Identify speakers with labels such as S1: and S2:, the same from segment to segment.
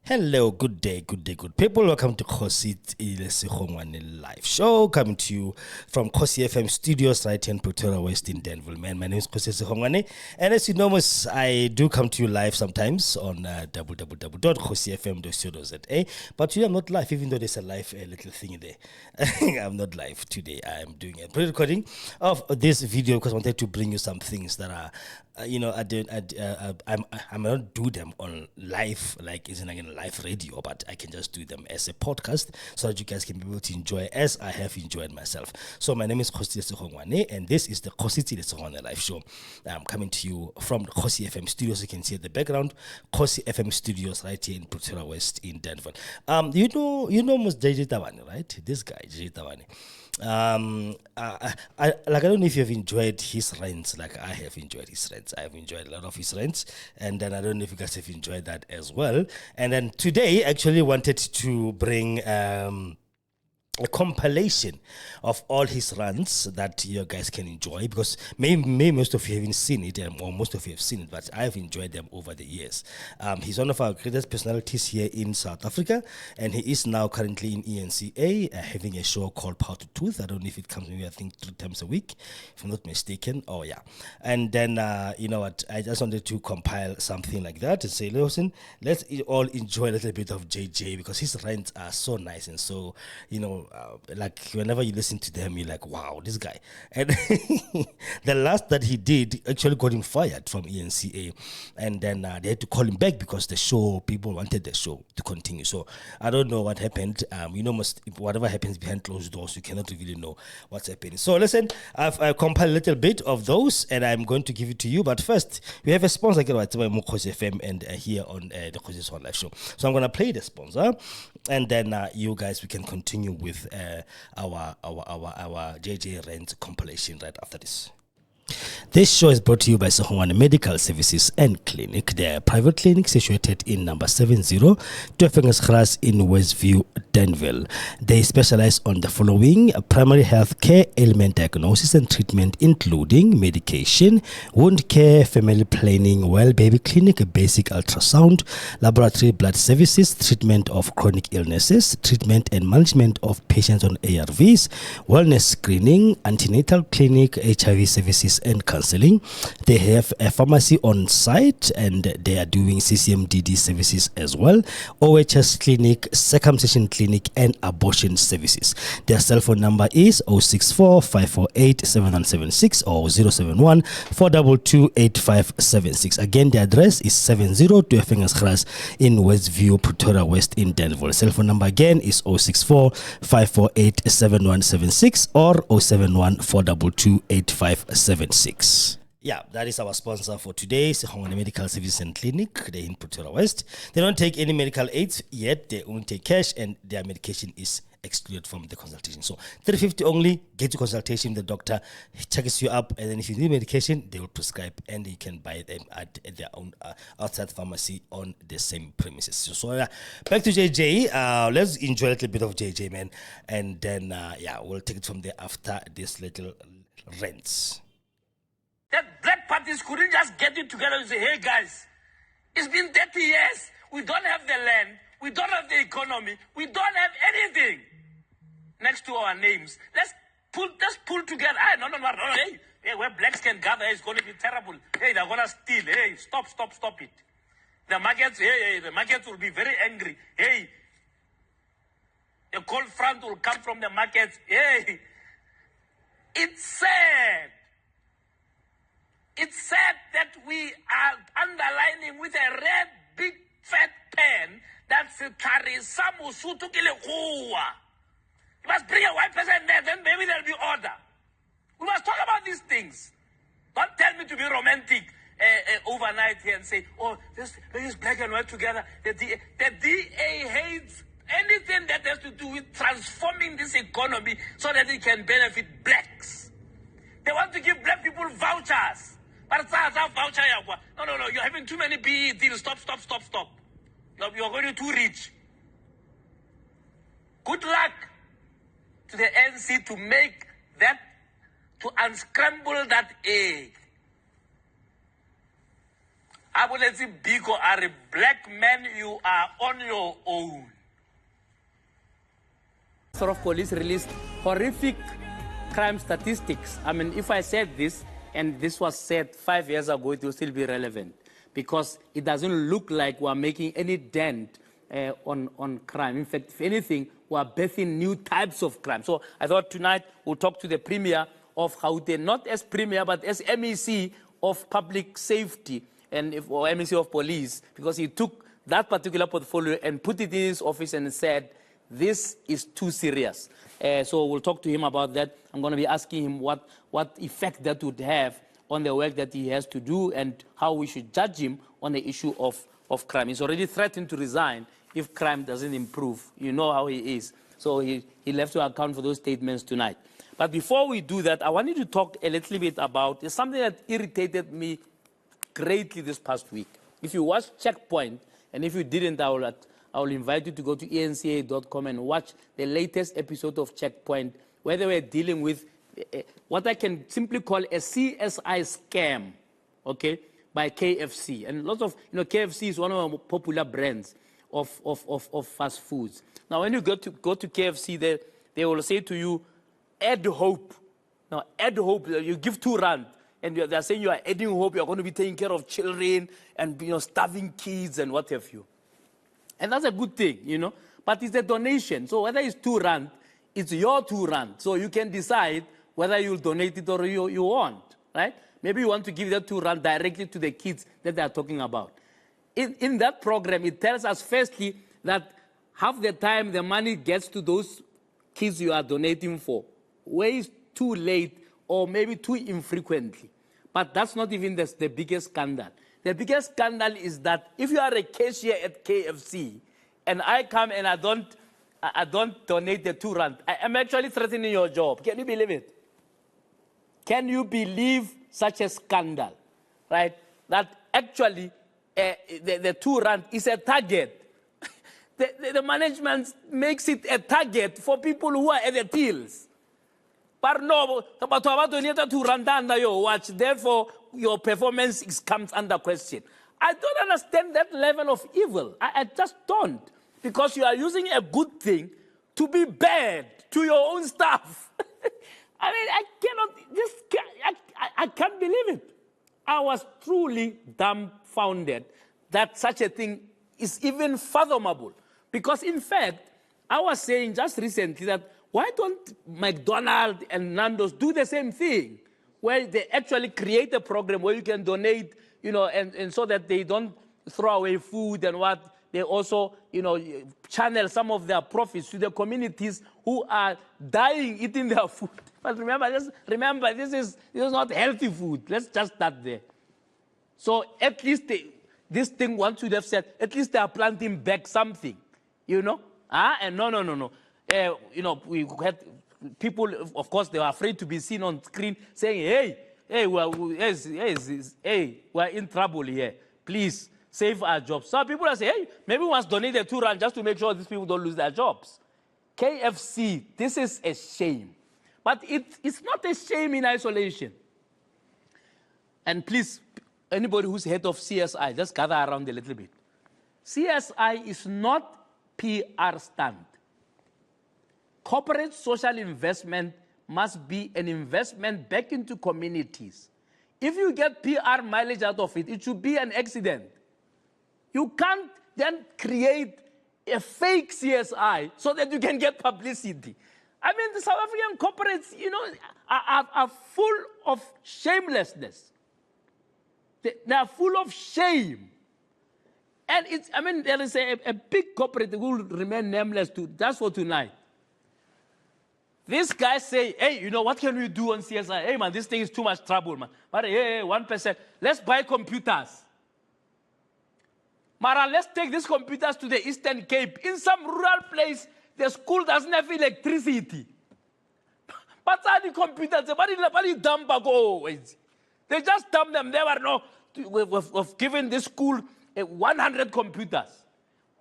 S1: Hello, good day, good people. Welcome to Segongane live show, coming to you from Kgosi FM studios right here in Pretoria, West in Danville. Man, my name is Segongane, and as you know, I do come to you live sometimes on www.kgosiefm.co.za. But today I'm not live, even though there's a live little thing there. I'm not live today. I'm doing a pre-recording of this video because I wanted to bring you some things that are, I might not do them on live, like isn't like in live radio, but I can just do them as a podcast so that you guys can be able to enjoy as I have enjoyed myself. So my name is Kgosi, and this is the Kgosietsile live show. I'm coming to you from the Kgosi FM studios. You can see at the background, Kgosi FM studios right here in Pretoria West in Danville. You know JJ Tabane, right? This guy, JJ Tabane. I don't know if you have enjoyed his rants like I have enjoyed his rants. I have enjoyed a lot of his rants, and then I don't know if you guys have enjoyed that as well. And then today, I actually wanted to bring a compilation of all his runs that you guys can enjoy, because maybe most of you haven't seen it, or most of you have seen it, but I have enjoyed them over the years. He's one of our greatest personalities here in South Africa, and he is now currently in ENCA, having a show called Power to Tooth. I don't know if it comes maybe I think 3 times a week, if I'm not mistaken. Oh yeah. And then you know what, I just wanted to compile something like that and say, listen, let's all enjoy a little bit of JJ, because his rants are so nice and so, you know, like whenever you listen to them, you're like, wow, this guy. And the last that he did actually got him fired from ENCA, and then they had to call him back because people wanted the show to continue. So I don't know what happened. Whatever happens behind closed doors, you cannot really know what's happening. So listen, I've compiled a little bit of those, and I'm going to give it to you. But first, we have a sponsor by Kgosi FM, and here on the Kgosi live show. So I'm going to play the sponsor, and then you guys, we can continue with our JJ Rant compilation right after this. This show is brought to you by Segongane Medical Services and Clinic. They are a private clinic situated in number 70 Kgosietsile in Westview, Danville. They specialize on the following: primary health care, ailment diagnosis and treatment, including medication, wound care, family planning, well baby clinic, basic ultrasound, laboratory blood services, treatment of chronic illnesses, treatment and management of patients on ARVs, wellness screening, antenatal clinic, HIV services and counseling. They have a pharmacy on site, and they are doing CCMDD services as well, OHS clinic, circumcision clinic and abortion services. Their cell phone number is 064 548 7176 or 071 422 8576. Again, the address is 70 Kgosietsile in Westview, Pretoria West in Danville. Cell phone number again is 064 548 7176 or 071 422 8576. Yeah, that is our sponsor for today, Segongane Medical Services and Clinic. They're in Pretoria West. They don't take any medical aids yet. They only take cash, and their medication is excluded from the consultation. So $350 only. Get your consultation. The doctor checks you up, and then if you need medication, they will prescribe, and you can buy them at their own outside pharmacy on the same premises. So back to JJ. Let's enjoy a little bit of JJ, man, and then we'll take it from there after this little rants.
S2: That black parties couldn't just get it together and say, hey guys, it's been 30 years. We don't have the land. We don't have the economy. We don't have anything next to our names. Let's pull together. No. Hey, where blacks can gather, it's going to be terrible. Hey, they're going to steal. Hey, stop it. The markets will be very angry. Hey, a cold front will come from the markets. Hey, it's sad. It's sad that we are underlining with a red, big, fat pen that's Samusutu Kilekua. You must bring a white person there, then maybe there'll be order. We must talk about these things. Don't tell me to be romantic overnight here and say, oh, this black and white together. The DA hates anything that has to do with transforming this economy so that it can benefit blacks. They want to give black people vouchers. But it's not a voucher. No, you're having too many BE deals. Stop. You're going too rich. Good luck to the NC to make that, to unscramble that egg. Abuleti Biko are a black man, you are on your own.
S3: Sort of police released horrific crime statistics. I mean, if I said this, and this was said 5 years ago, it will still be relevant because it doesn't look like we're making any dent on crime. In fact, if anything, we're birthing new types of crime. So I thought tonight we'll talk to the Premier of Gauteng, not as Premier, but as MEC of Public Safety or MEC of Police, because he took that particular portfolio and put it in his office and said, this is too serious. So we'll talk to him about that. I'm going to be asking him what effect that would have on the work that he has to do and how we should judge him on the issue of crime. He's already threatened to resign if crime doesn't improve. You know how he is. So he left to account for those statements tonight. But before we do that, I wanted to talk a little bit about something that irritated me greatly this past week. If you watched Checkpoint, and if you didn't, I will invite you to go to enca.com and watch the latest episode of Checkpoint, where they were dealing with what I can simply call a CSI scam, okay, by KFC. And lots of, KFC is one of our popular brands of fast foods. Now, when you go to KFC, they will say to you, add hope. Now, add hope, you give R2, and they're saying you are adding hope, you're going to be taking care of children and, starving kids and what have you. And that's a good thing, But it's a donation. So whether it's R2, it's your R2. So you can decide whether you'll donate it or you won't, right? Maybe you want to give that R2 directly to the kids that they're talking about. In that program, it tells us firstly that half the time the money gets to those kids you are donating for. Way too late or maybe too infrequently. But that's not even the biggest scandal. The biggest scandal is that if you are a cashier at KFC and I come and I don't donate the R2, I'm actually threatening your job. Can you believe it? Can you believe such a scandal, right? That actually the R2 is a target. The management makes it a target for people who are at the tills. But no, but watch. Therefore, your performance comes under question. I don't understand that level of evil. I just don't. Because you are using a good thing to be bad to your own staff. I mean, I can't believe it. I was truly dumbfounded that such a thing is even fathomable. Because in fact, I was saying just recently that why don't McDonald's and Nando's do the same thing, where they actually create a program where you can donate, and so that they don't throw away food and what, they also, channel some of their profits to the communities who are dying eating their food. But remember, this is not healthy food. Let's just start there. So at least this thing one should have said, at least they are planting back something, And no. We had people, of course, they were afraid to be seen on screen saying, hey, we're in trouble here. Please save our jobs. So people are saying, hey, maybe we must donate the R2 just to make sure these people don't lose their jobs. KFC, this is a shame. But it's not a shame in isolation. And please, anybody who's head of CSI, just gather around a little bit. CSI is not PR stunt. Corporate social investment must be an investment back into communities. If you get PR mileage out of it, it should be an accident. You can't then create a fake CSI so that you can get publicity. I mean, the South African corporates, are full of shamelessness. They are full of shame. And there is a big corporate that will remain nameless just for tonight. These guys say, hey, what can we do on CSI? Hey, man, this thing is too much trouble, man. But hey, 1%, let's buy computers. Mara, let's take these computers to the Eastern Cape. In some rural place, the school doesn't have electricity. But the computers, they just dump them. We've given this school 100 computers,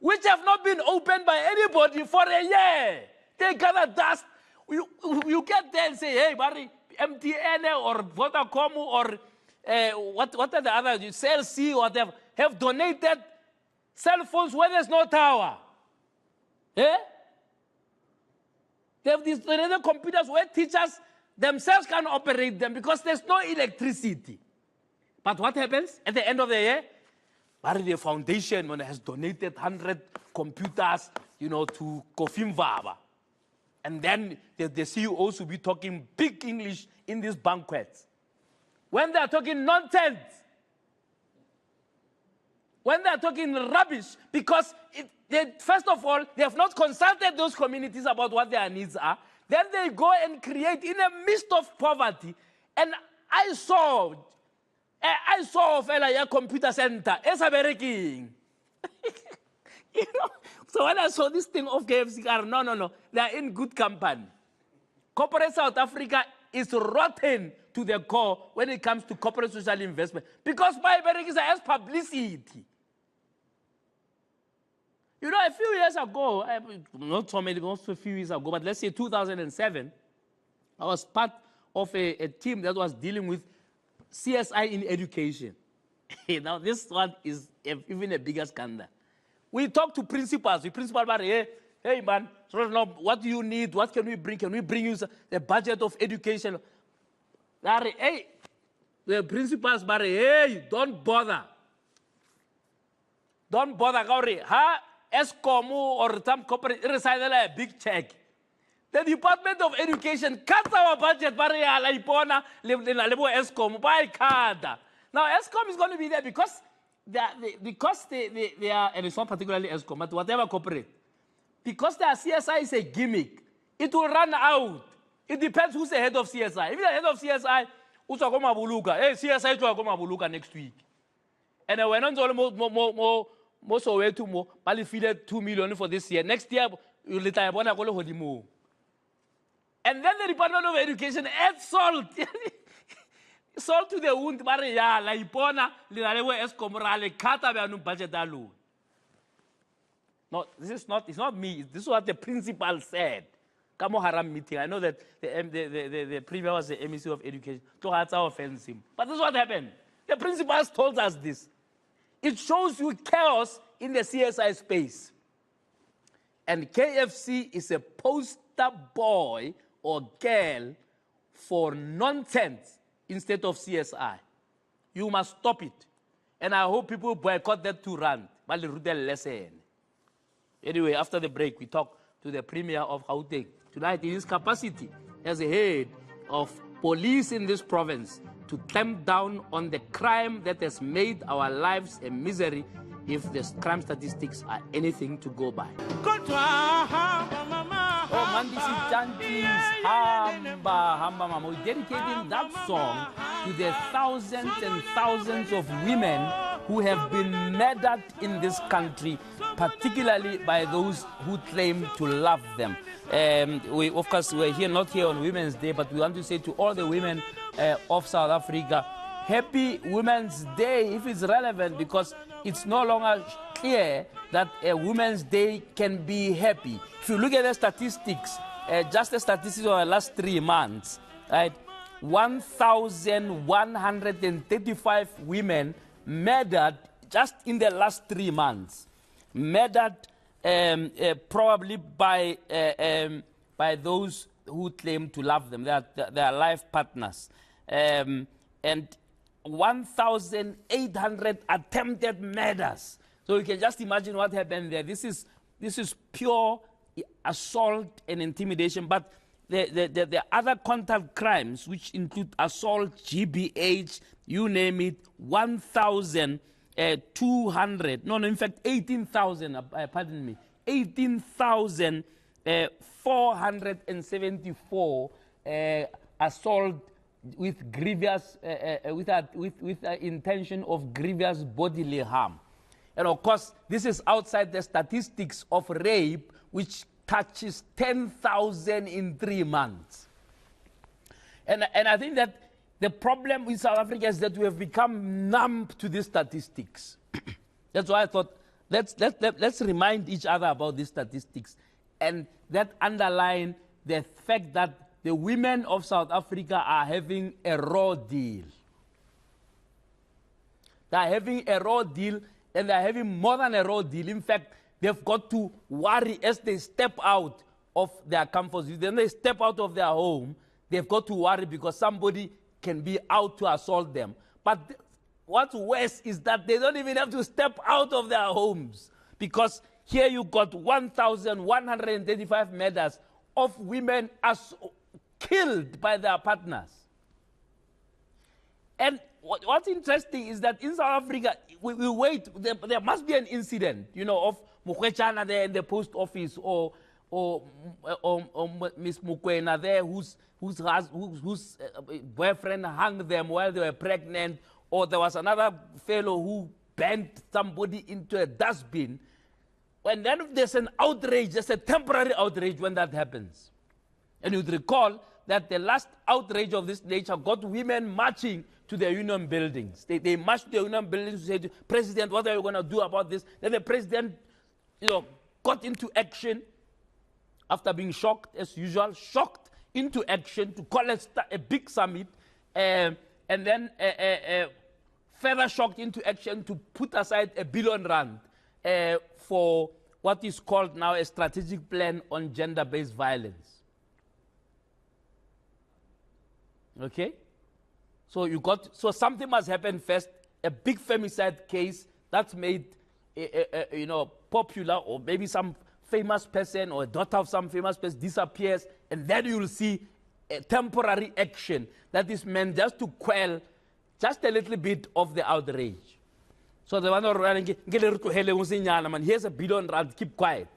S3: which have not been opened by anybody for a year. They gather dust. You get there and say, hey, Barry, MTN or Vodacom or what are the other, Cell C or whatever. have donated cell phones where there's no tower. Eh? They have these donated computers where teachers themselves can operate them because there's no electricity. But what happens at the end of the year? The foundation has donated 100 computers, to Kofimvaba. And then the CEOs will be talking big English in these banquets. When they are talking nonsense, when they are talking rubbish, because first of all, they have not consulted those communities about what their needs are. Then they go and create in the midst of poverty. And I saw a fella computer center. It's a working. So when I saw this thing of KFC, no, they are in good company. Corporate South Africa is rotten to the core when it comes to corporate social investment. Because by is as publicity. A few years ago, not so many, also a few years ago, but let's say 2007, I was part of a team that was dealing with CSI in education. Now, this one is even a bigger scandal. We talk to principals. The principal, hey man, what do you need? What can we bring? Can we bring you the budget of education? Hey, the principals, hey, don't bother. Don't bother, Gauri. ESCOM or some corporate, a big check. The Department of Education cuts our budget, ESCOM, by card. Now, ESCOM is going to be there because they are, and it's not particularly ESCOM, but whatever corporate, because their CSI is a gimmick, it will run out. It depends who's the head of CSI. If the head of CSI, hey, CSI to next week. And we're not most of it more, Bali feeded 2 million for this year. Next year, you'll retire. And then the Department of Education adds salt. Salt to the wound. No, it's not me. This is what the principal said. Kamo Haram meeting. I know that the premier was the MEC of Education. So that's our offense him. But this is what happened. The principals told us this. It shows you chaos in the CSI space. And KFC is a poster boy or girl for nonsense instead of CSI. You must stop it. And I hope people boycott that to rant. Anyway, after the break, we talk to the Premier of Gauteng. Tonight, in his capacity as a head of police in this province, to clamp down on the crime that has made our lives a misery if the crime statistics are anything to go by. Oh, Mandisi Chantis, Hamba Mama. We're dedicating that song to the thousands and thousands of women who have been murdered in this country, particularly by those who claim to love them. We, of course, we're here not here on Women's Day, but we want to say to all the women of South Africa, Happy Women's Day, if it's relevant, because it's no longer clear that a Women's Day can be happy. If you look at the statistics, just the statistics of the last 3 months, right? 1,135 women murdered just in the last 3 months. Murdered probably by those who claim to love them, their life partners. And 1,800 attempted murders. So you can just imagine what happened there. This is pure assault and intimidation. But the other contact crimes, which include assault, GBH, you name it, 1,200. No, in fact, 18,000. Pardon me, 18,474 assault with grievous, with intention of grievous bodily harm. And of course, this is outside the statistics of rape, which touches 10,000 in 3 months. And I think that the problem in South Africa is that we have become numb to these statistics. That's why I thought, let's remind each other about these statistics, and that underline the fact that the women of South Africa are having a raw deal. They are having a raw deal, and they are having more than a raw deal. In fact, they've got to worry as they step out of their comfort zone. Then they step out of their home, they've got to worry because somebody can be out to assault them. But what's worse is that they don't even have to step out of their homes, because here you got 1,135 murders of women as killed by their partners. And what's interesting is that in South Africa, we wait, there must be an incident, you know, of Mukwechana there in the post office, or Miss Mukwena there whose boyfriend hung them while they were pregnant, or there was another fellow who bent somebody into a dustbin. And then there's an outrage, there's a temporary outrage when that happens. And you'd recall that the last outrage of this nature got women marching to the union buildings. They marched to the union buildings to say, President, what are you going to do about this? Then the president, you know, got into action after being shocked, as usual, shocked into action to call a big summit, and then further shocked into action to put aside R1 billion for what is called now a strategic plan on gender-based violence. Okay? So something must happen first. A big femicide case that's made, you know, popular, or maybe some famous person or a daughter of some famous person disappears, and then you'll see a temporary action that is meant just to quell just a little bit of the outrage. So the one running, here's R1 billion, keep quiet.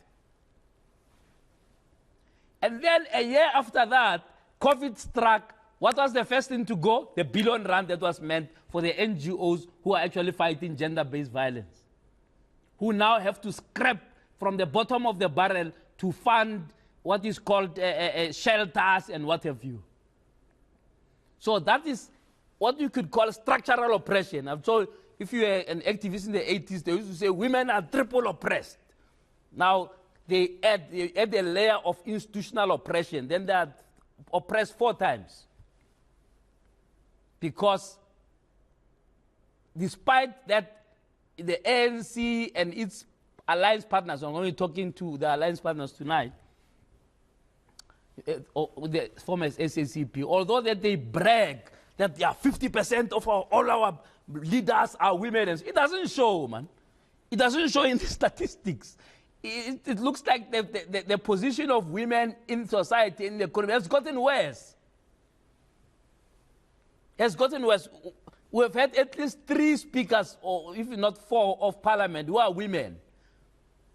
S3: And then a year after that, COVID struck. What was the first thing to go? The R1 billion that was meant for the NGOs who are actually fighting gender-based violence, who now have to scrap from the bottom of the barrel to fund what is called shelters and what have you. So that is what you could call structural oppression. I'm told if you were an activist in the 80s, they used to say women are triple oppressed. Now they add a layer of institutional oppression, then they are oppressed 4 times. Because despite that, the ANC and its alliance partners, I'm only talking to the alliance partners tonight, the former SACP, although that they brag that 50% of all our leaders are women, it doesn't show, man. It doesn't show in the statistics. It looks like the position of women in society, in the economy, has gotten worse. Has gotten worse. We've had at least 3 speakers, or if not 4, of parliament who are women.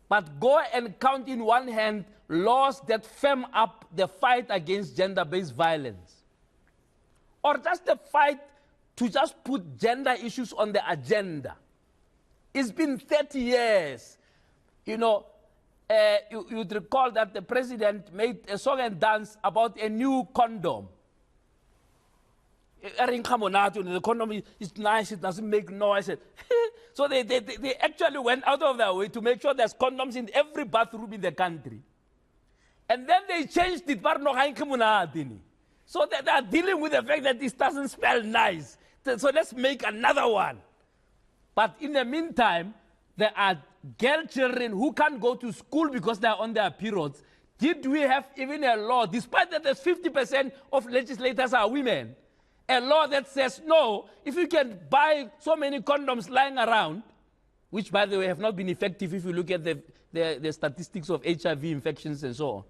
S3: But go and count in one hand laws that firm up the fight against gender-based violence. Or just the fight to just put gender issues on the agenda. It's been 30 years. You know, you'd recall that the president made a song and dance about a new condom. The condom is nice, it doesn't make noise. So they actually went out of their way to make sure there's condoms in every bathroom in the country. And then they changed it. So they are dealing with the fact that this doesn't smell nice. So let's make another one. But in the meantime, there are girl children who can't go to school because they're on their periods. Did we have even a law, despite that there's 50% of legislators are women, a law that says, no, if you can buy so many condoms lying around, which, by the way, have not been effective if you look at the statistics of HIV infections and so on.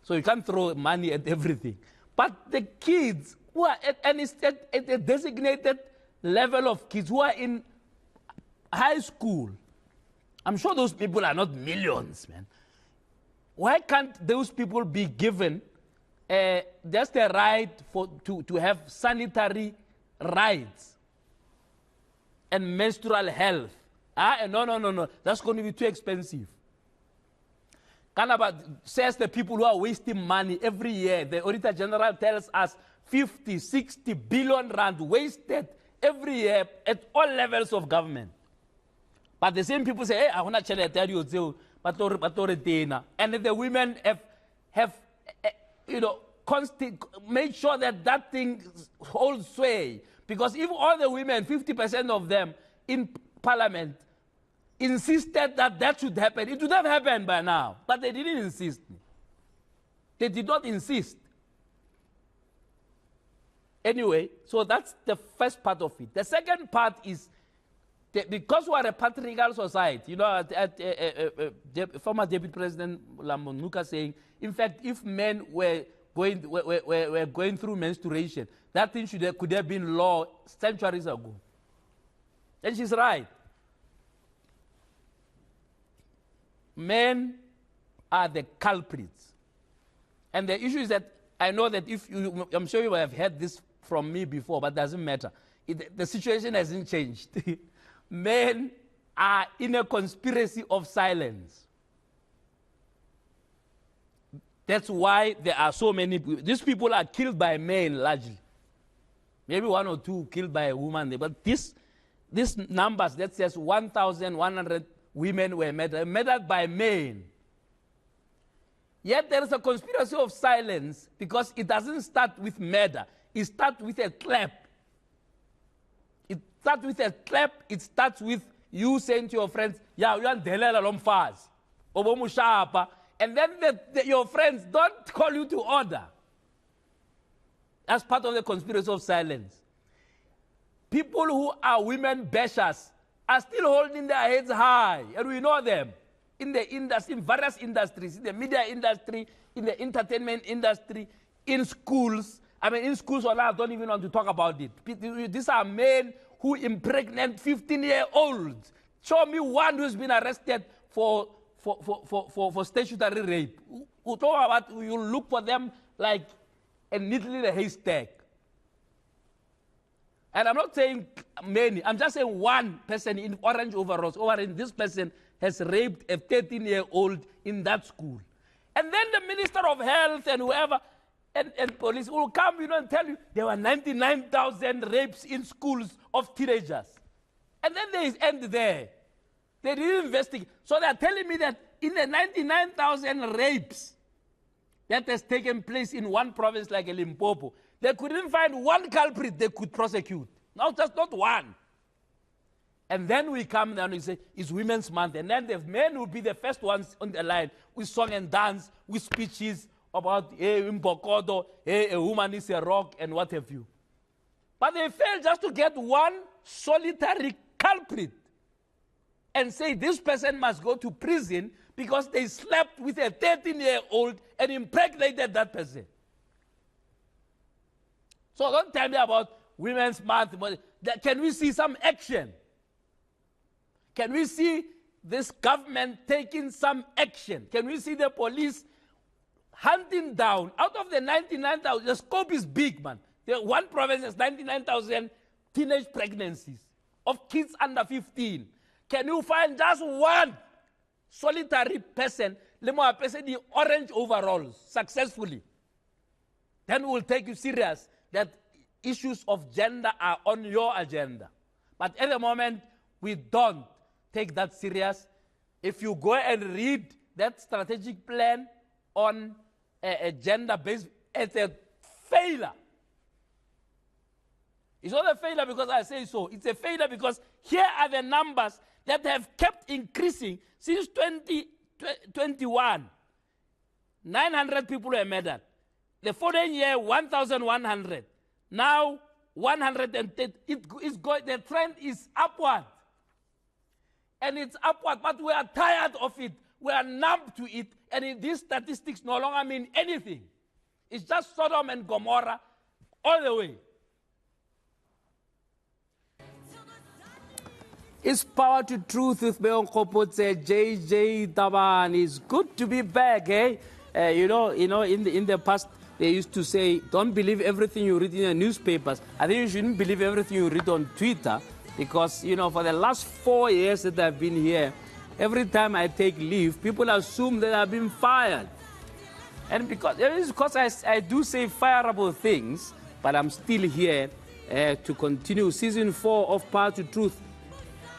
S3: So you can't throw money at everything. But the kids who are at a designated level of kids who are in high school, I'm sure those people are not millions, man. Why can't those people be given just a right to have sanitary rights and menstrual health? No. That's going to be too expensive. Kanaba says the people who are wasting money every year. The Auditor General tells us 50, 60 billion rand wasted every year at all levels of government. But the same people say, hey, I want to tell you, and the women have made sure that thing holds sway Because if all the women, 50% of them in parliament, insisted that that should happen, it would have happened by now. But they didn't insist. They did not insist. Anyway, so that's the first part of it. The second part is, because we are a patriarchal society, you know, former Deputy President Lamonuka saying, in fact, if men were going through menstruation, that thing could have been law centuries ago. And she's right. Men are the culprits. And the issue is that I know that I'm sure you have heard this from me before, but it doesn't matter. The situation hasn't changed. Men are in a conspiracy of silence. That's why there are so many people. These people are killed by men largely. Maybe one or two killed by a woman. But these numbers that says 1,100 women were murdered by men. Yet there is a conspiracy of silence because it doesn't start with murder. It starts with a clap. It starts with a clap. It starts with you saying to your friends, "Yeah, you are delela lomfaz, obomushapa," and then your friends don't call you to order. That's part of the conspiracy of silence. People who are women bashers are still holding their heads high, and we know them. In the industry, in various industries, in the media industry, in the entertainment industry, in schools. I mean, in schools, I don't even want to talk about it. These are men who impregnate 15-year-olds. Show me one who's been arrested for statutory rape. You talk about, you look for them like a needle in a haystack. And I'm not saying many. I'm just saying one person in orange overalls. This person has raped a 13-year-old in that school. And then the Minister of Health and whoever and police will come, and tell you there were 99,000 rapes in schools of teenagers. And then they end there. They didn't investigate. So they're telling me that in the 99,000 rapes that has taken place in one province like Limpopo, they couldn't find one culprit they could prosecute. No, just not one. And then we come down and say, it's Women's Month. And then the men will be the first ones on the line with song and dance, with speeches about, hey, Mbokodo, hey, a woman is a rock, and what have you. But they fail just to get one solitary culprit and say this person must go to prison because they slept with a 13-year-old and impregnated that person. So don't tell me about Women's Month. Can we see some action? Can we see this government taking some action? Can we see the police hunting down, out of the 99,000, the scope is big, man. One province has 99,000 teenage pregnancies of kids under 15. Can you find just one solitary person, the orange overalls, successfully? Then we'll take you serious that issues of gender are on your agenda. But at the moment, we don't take that serious. If you go and read that strategic plan on a gender-based, it's a failure. It's not a failure because I say so. It's a failure because here are the numbers that have kept increasing since 2021. 900 people were murdered. The following year, 1,100. Now, 130. The trend is upward. And it's upward, but we are tired of it. We are numb to it. And these statistics no longer mean anything. It's just Sodom and Gomorrah all the way. It's Power to Truth with Beon Kopotse, JJ Tabane. It's good to be back, eh? In the past, they used to say, don't believe everything you read in the newspapers. I think you shouldn't believe everything you read on Twitter because, for the last 4 years that I've been here, every time I take leave, people assume that I've been fired. And because I do say fireable things, but I'm still here to continue Season 4 of Power to Truth,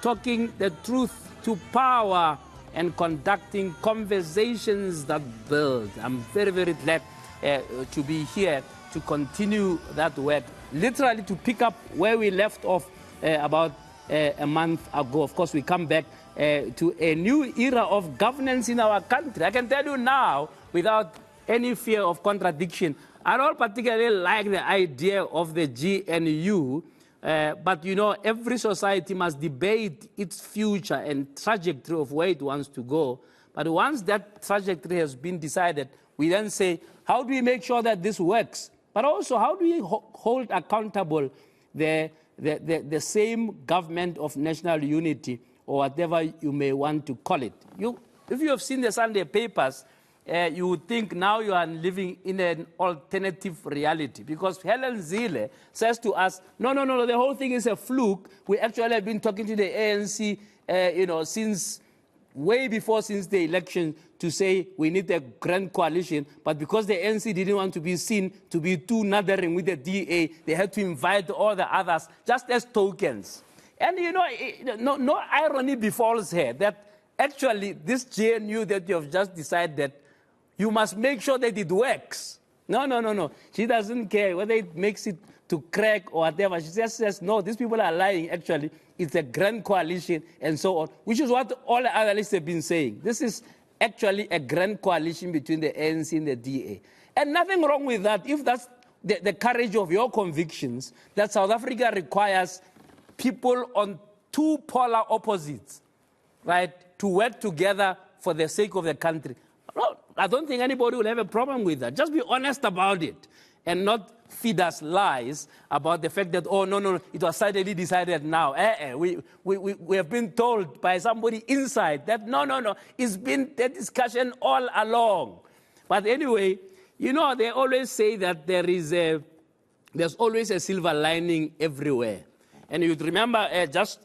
S3: talking the truth to power and conducting conversations that build. I'm very, very glad to be here to continue that work. literally to pick up where we left off about a month ago. Of course, we come back to a new era of governance in our country. I can tell you now, without any fear of contradiction, I don't particularly like the idea of the GNU, but you know, every society must debate its future and trajectory of where it wants to go. But once that trajectory has been decided, we then say, how do we make sure that this works? But also, how do we hold accountable the same government of national unity, or whatever you may want to call it? If you have seen the Sunday papers, you would think now you are living in an alternative reality, because Helen Zille says to us, no, the whole thing is a fluke. We actually have been talking to the ANC, you know, since the election, to say we need a grand coalition, but because the ANC didn't want to be seen to be too nathering with the DA, they had to invite all the others just as tokens. And you know, no irony befalls here that actually this GNU that you have just decided, you must make sure that it works. No. She doesn't care whether it makes it to crack or whatever. She just says, no, these people are lying. Actually, it's a grand coalition and so on, which is what all the analysts have been saying. This is actually a grand coalition between the ANC and the DA. And nothing wrong with that if that's the courage of your convictions, that South Africa requires people on two polar opposites, right, to work together for the sake of the country. No, I don't think anybody will have a problem with that. Just be honest about it and not feed us lies about the fact that, oh, no, it was suddenly decided now. We have been told by somebody inside that, no, it's been the discussion all along. But anyway, you know, they always say that there's always a silver lining everywhere. And you'd remember just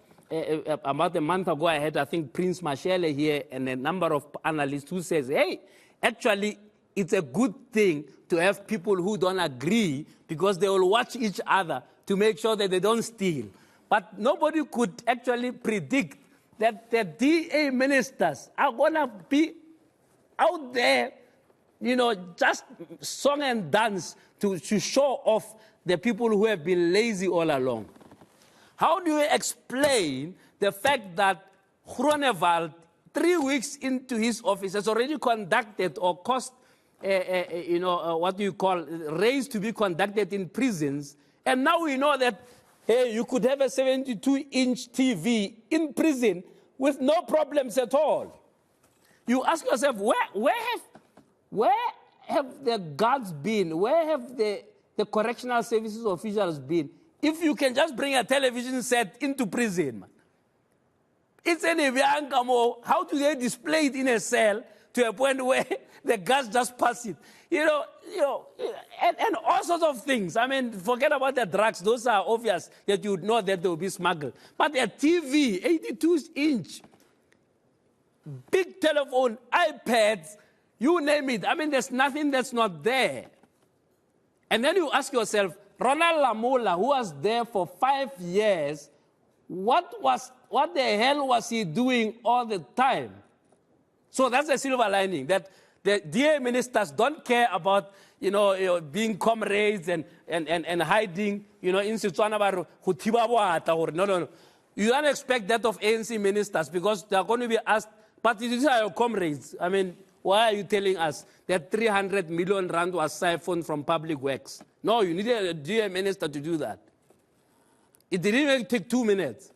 S3: about a month ago, I had, I think, Prince Mashele here and a number of analysts who says, hey, actually, it's a good thing to have people who don't agree, because they will watch each other to make sure that they don't steal. But nobody could actually predict that the DA ministers are going to be out there, you know, just song and dance to show off the people who have been lazy all along. How do you explain the fact that Groenewald, 3 weeks into his office, has already conducted or caused what do you call raids to be conducted in prisons, and now we know that, hey, you could have a 72-inch TV in prison with no problems at all. You ask yourself, where have the guards been? Where have the correctional services officials been? If you can just bring a television set into prison, it's an how do they display it in a cell to a point where the guards just pass it? You know, and all sorts of things. I mean, forget about the drugs. Those are obvious that you would know that they will be smuggled. But a TV, 82-inch, big telephone, iPads, you name it. I mean, there's nothing that's not there. And then you ask yourself, Ronald Lamola, who was there for 5 years, what the hell was he doing all the time? So that's the silver lining, that the DA ministers don't care about, being comrades and hiding, in Setswana, no. You don't expect that of ANC ministers, because they're going to be asked, but these are your comrades. I mean, why are you telling us that 300 million rand was siphoned from public works? No, you needed a DA minister to do that. It didn't even take 2 minutes.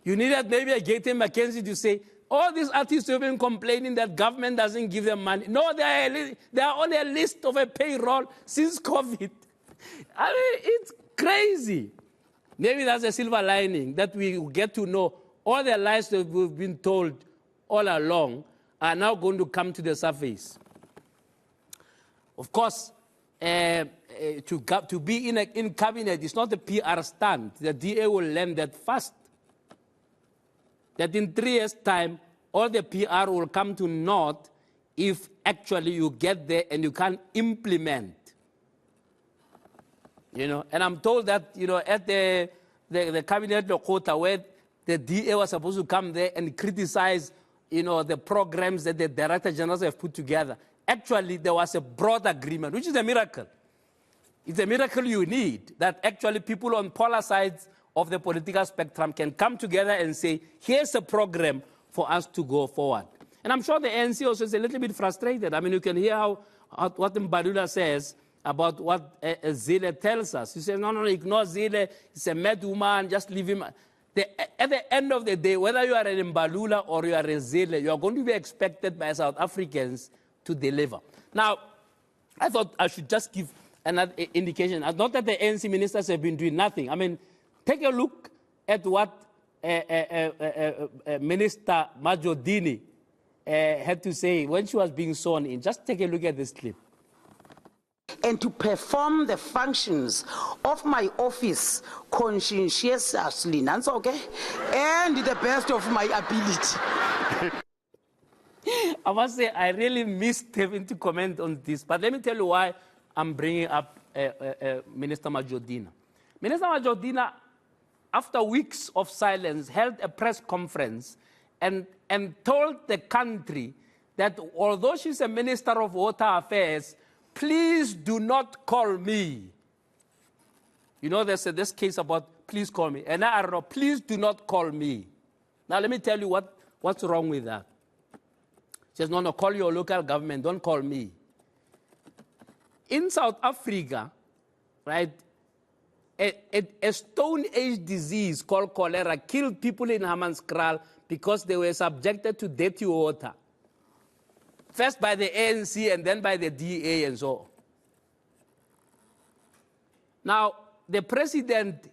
S3: You needed maybe a Gaten McKenzie to say, all these artists have been complaining that government doesn't give them money. No, they are on a list of a payroll since COVID. I mean, it's crazy. Maybe that's a silver lining, that we get to know all the lies that we've been told all along are now going to come to the surface. Of course, to be in cabinet is not a PR stunt. The DA will learn that fast. That in 3 years' time, all the PR will come to naught if actually you get there and you can't implement. And I'm told that, at the cabinet Lokota, where the DA was supposed to come there and criticize, the programs that the director generals have put together. Actually, there was a broad agreement, which is a miracle. It's a miracle you need, that actually people on polar sides of the political spectrum can come together and say, here's a program for us to go forward. And I'm sure the ANC also is a little bit frustrated. I mean, you can hear what Mbalula says about what Zile tells us. He says, no, ignore Zile. He's a mad woman, just leave him. At the end of the day, whether you are an Mbalula or you are a Zile, you are going to be expected by South Africans to deliver. Now, I thought I should just give another indication. Not that the ANC ministers have been doing nothing. I mean, take a look at what Minister Majodini had to say when she was being sworn in. Just take a look at this clip.
S4: And to perform the functions of my office conscientiously, that's okay, and the best of my ability.
S3: I must say, I really missed having to comment on this, but let me tell you why I'm bringing up Minister Majodina. Minister Majodina, after weeks of silence, held a press conference and told the country that although she's a Minister of Water Affairs, please do not call me. You know, there's this case about please call me. And I don't know, please do not call me. Now, let me tell you what's wrong with that. She says, no, call your local government, don't call me. In South Africa, right, a Stone Age disease called cholera killed people in Hammanskraal because they were subjected to dirty water. First by the ANC and then by the DA and so on. Now, the president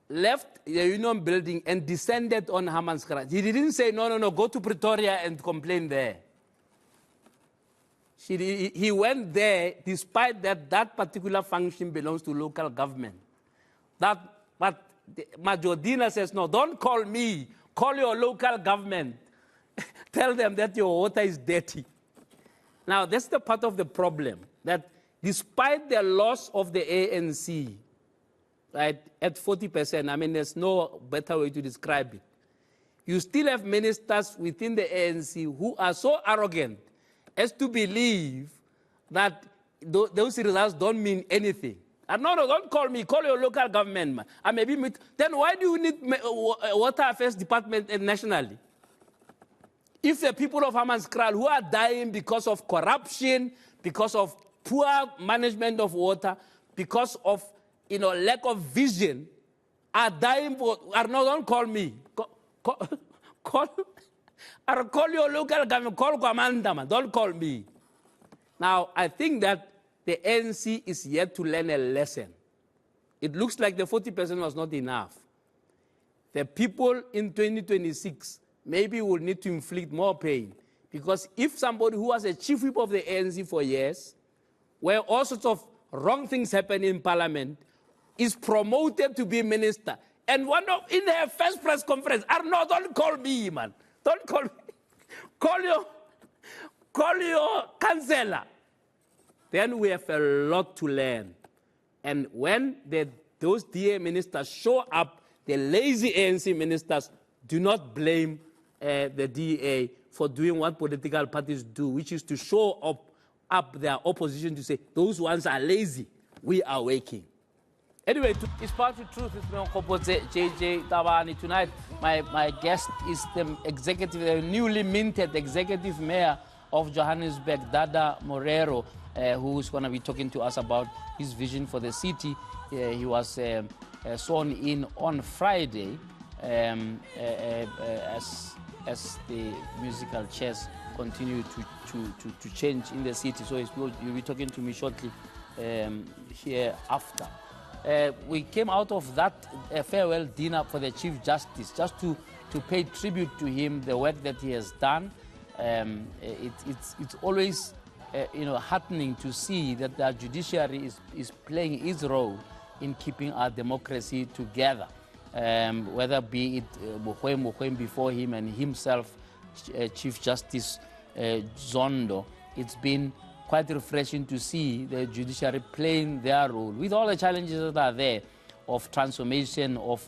S3: left the Union building and descended on Hammanskraal. He didn't say, no, go to Pretoria and complain there. He went there despite that particular function belongs to local government. But Majodina says, no, don't call me. Call your local government. Tell them that your water is dirty. Now, that's the part of the problem, that despite the loss of the ANC, right, at 40%, I mean, there's no better way to describe it, you still have ministers within the ANC who are so arrogant as to believe that those results don't mean anything. And no, don't call me, call your local government, man. And maybe then why do you need Water Affairs Department nationally? If the people of Hammanskraal who are dying because of corruption, because of poor management of water, because of lack of vision, are dying don't call me. Call your local government, call Commander, man. Don't call me. Now, I think that the ANC is yet to learn a lesson. It looks like the 40% was not enough. The people in 2026 maybe will need to inflict more pain. Because if somebody who was a chief whip of the ANC for years, where all sorts of wrong things happen in parliament, is promoted to be minister, and in their first press conference, no, don't call me, man. Don't call me. Call your councillor. Then we have a lot to learn. And when those DA ministers show up, the lazy ANC ministers do not blame the DA for doing what political parties do, which is to show up their opposition to say, those ones are lazy, we are waking. Anyway, it's Part of Truth with me on JJ Tabane. Tonight, my guest is the newly minted executive mayor of Johannesburg, Dada Morero, who is going to be talking to us about his vision for the city. He was sworn in on Friday as the musical chairs continue to change in the city. So you'll be talking to me shortly hereafter. We came out of that farewell dinner for the Chief Justice just to pay tribute to him, the work that he has done. It's always heartening to see that the judiciary is playing its role in keeping our democracy together, whether be it Mogoeng before him and himself, Chief Justice Zondo. It's been quite refreshing to see the judiciary playing their role with all the challenges that are there of transformation, of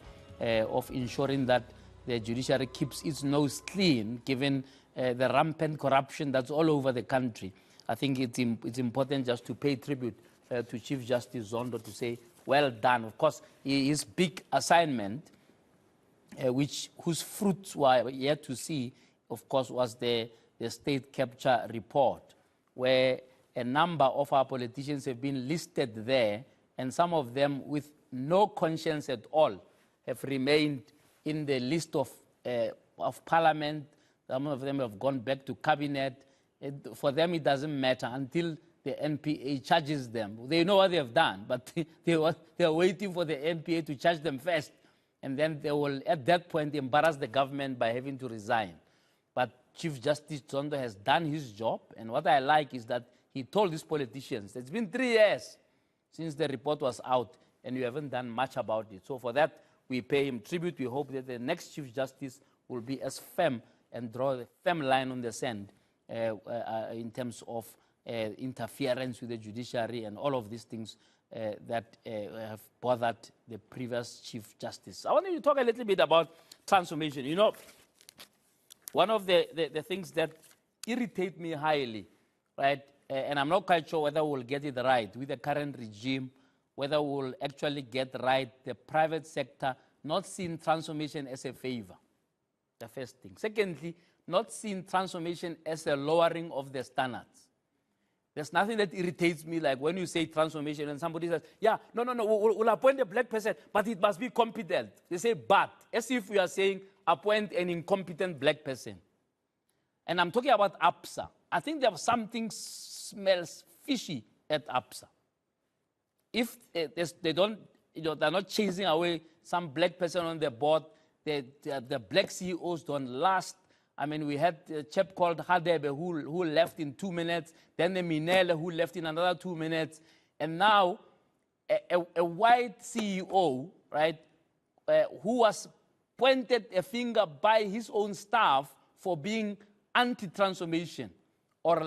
S3: ensuring that the judiciary keeps its nose clean, given the rampant corruption that's all over the country. I think it's important just to pay tribute to Chief Justice Zondo to say, well done. Of course, his big assignment, whose fruits were yet to see, of course, was the state capture report, where a number of our politicians have been listed there, and some of them with no conscience at all have remained in the list of parliament. Some of them have gone back to cabinet. For them, it doesn't matter until the NPA charges them. They know what they have done, but they are waiting for the NPA to charge them first. And then they will, at that point, embarrass the government by having to resign. But Chief Justice Zondo has done his job. And what I like is that he told these politicians, it's been 3 years since the report was out, and you haven't done much about it. So for that, we pay him tribute. We hope that the next Chief Justice will be as firm and draw the firm line on the sand in terms of interference with the judiciary and all of these things that have bothered the previous Chief Justice. I want you to talk a little bit about transformation. You know, one of the things that irritate me highly, right, and I'm not quite sure whether we'll get it right with the current regime, whether we'll actually get right the private sector not seeing transformation as a favor, the first thing. Secondly, not seeing transformation as a lowering of the standards. There's nothing that irritates me like when you say transformation and somebody says, yeah, no, we'll appoint a black person, but it must be competent. They say, but, as if we are saying, appoint an incompetent black person. And I'm talking about APSA. I think there's something smells fishy at APSA. If they don't, they're not chasing away some black person on the board, the black CEOs don't last. I mean, we had a chap called Hadebe who left in 2 minutes, then the Minele who left in another 2 minutes, and now a white CEO, right, who was pointed a finger by his own staff for being anti-transformation or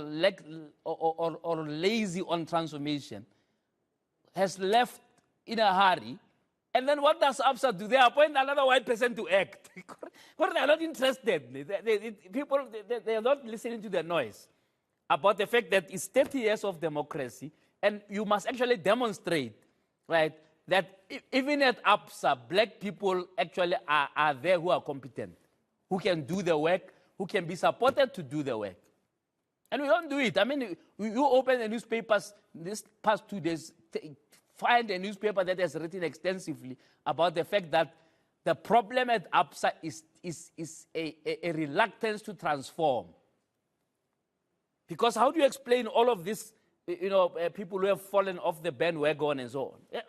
S3: lazy on transformation, has left in a hurry. And then what does APSA do? They appoint another white person to act. Because they are not interested. They are not listening to the noise about the fact that it's 30 years of democracy, and you must actually demonstrate, right, that even at APSA, black people actually are there who are competent, who can do the work, who can be supported to do the work. And we don't do it. I mean, you open the newspapers this past 2 days, find a newspaper that has written extensively about the fact that the problem at APSA is a reluctance to transform. Because how do you explain all of this, people who have fallen off the bandwagon and so on?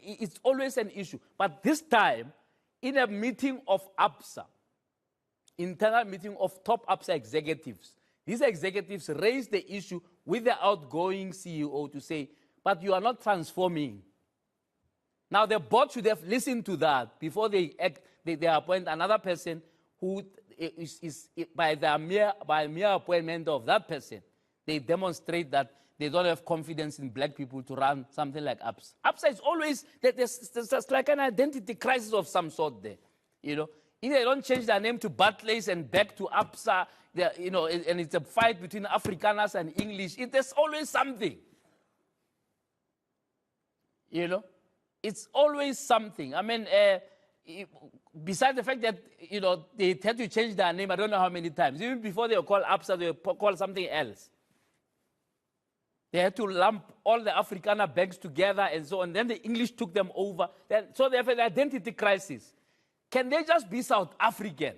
S3: It's always an issue. But this time, in a meeting of APSA, internal meeting of top APSA executives, these executives raised the issue with the outgoing CEO to say, but you are not transforming. Now, the board should have listened to that before they appoint another person who is by mere appointment of that person, they demonstrate that they don't have confidence in black people to run something like APSA. APSA is always, there's like an identity crisis of some sort there. If they don't change their name to Barclays and back to APSA, and it's a fight between Afrikaners and English, there's always something. It's always something. I mean, besides the fact that, they had to change their name, I don't know how many times. Even before they were called APSA, they were called something else. They had to lump all the Afrikaner banks together and so on. Then the English took them over. So they have an identity crisis. Can they just be South African?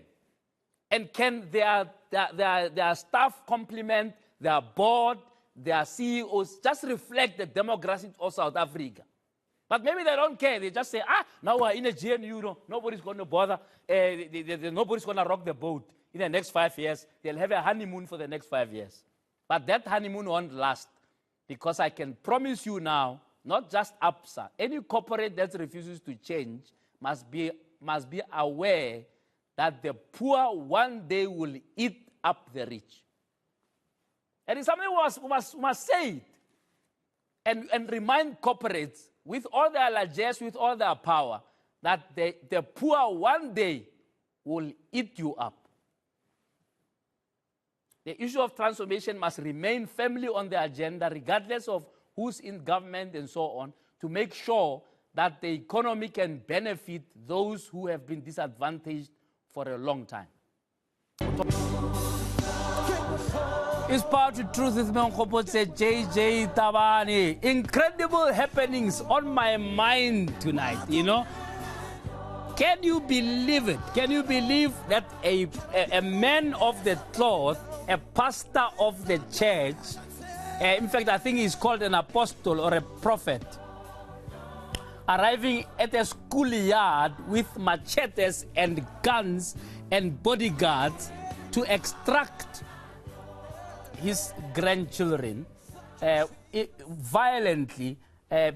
S3: And can their staff complement their board, their CEOs, just reflect the demographics of South Africa? But maybe they don't care. They just say, now we're in a GNU, nobody's going to bother. Nobody's going to rock the boat in the next 5 years. They'll have a honeymoon for the next 5 years. But that honeymoon won't last, because I can promise you now, not just APSA, any corporate that refuses to change must be aware that the poor one day will eat up the rich. And it's something we must say it and remind corporates with all their largesse, with all their power, that the poor one day will eat you up. The issue of transformation must remain firmly on the agenda, regardless of who's in government and so on, to make sure that the economy can benefit those who have been disadvantaged for a long time. It's Power to Truth with me on JJ Tabane. Incredible happenings on my mind tonight, you know. Can you believe it? Can you believe that a man of the cloth, a pastor of the church, in fact, I think he's called an apostle or a prophet, arriving at a schoolyard with machetes and guns and bodyguards to extract his grandchildren violently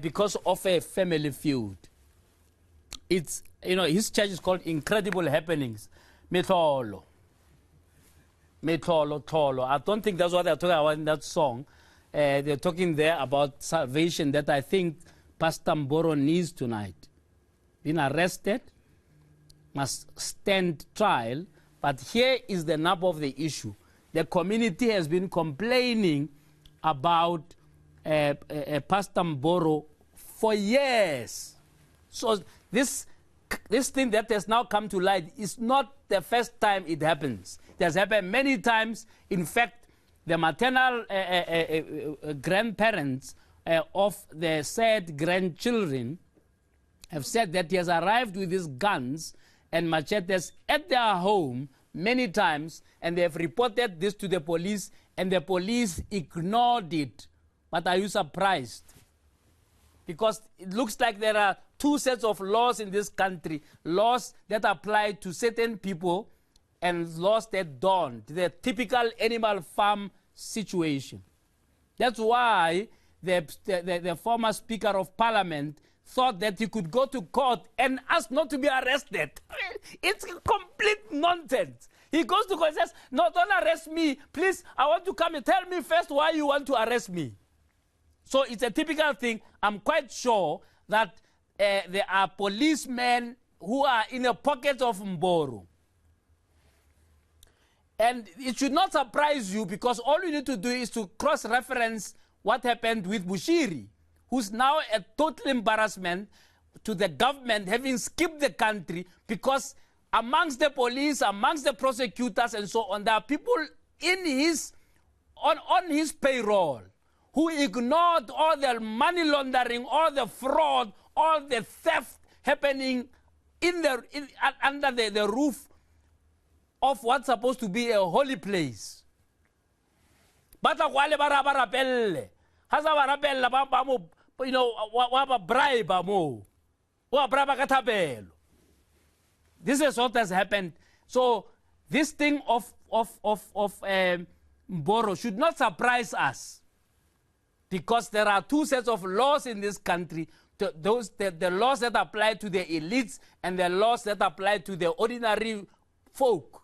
S3: because of a family feud. It's, you know, his church is called Incredible Happenings. Metolo. Tolo. I don't think that's what they're talking about in that song. They're talking there about salvation that I think Pastor Mboro needs tonight. Been arrested, must stand trial, but here is the nub of the issue. The community has been complaining about Pastor Mboro for years. So this thing that has now come to light is not the first time it happens. It has happened many times. In fact, the maternal grandparents of the said grandchildren have said that he has arrived with his guns and machetes at their home many times, and they have reported this to the police, and the police ignored it. But are you surprised? Because it looks like there are two sets of laws in this country, laws that apply to certain people and laws that don't. The typical animal farm situation. That's why the former Speaker of Parliament thought that he could go to court and ask not to be arrested. It's complete nonsense. He goes to court and says, no, don't arrest me. Please, I want to come and tell me first why you want to arrest me. So it's a typical thing. I'm quite sure that there are policemen who are in the pocket of Mboro. And it should not surprise you, because all you need to do is to cross-reference what happened with Bushiri, who's now a total embarrassment to the government, having skipped the country, because amongst the police, amongst the prosecutors and so on, there are people in his, on his payroll who ignored all the money laundering, all the fraud, all the theft happening under the roof of what's supposed to be a holy place. But you know, this is what has happened. So this thing of Mboro should not surprise us, because there are two sets of laws in this country. The laws that apply to the elites and the laws that apply to the ordinary folk.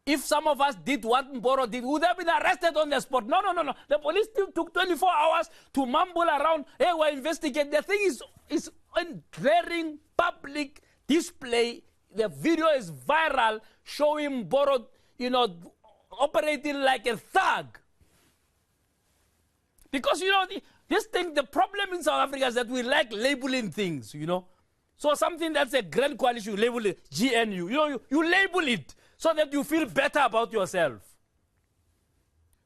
S3: If some of us did what Mboro did, we would have been arrested on the spot. No. The police still took 24 hours to mumble around. Hey, we're investigating. The thing is on glaring public display. The video is viral, showing Mboro, you know, operating like a thug. Because, you know, this thing, the problem in South Africa is that we like labeling things, you know. So something that's a grand coalition, you label it GNU. You know, you label it so that you feel better about yourself.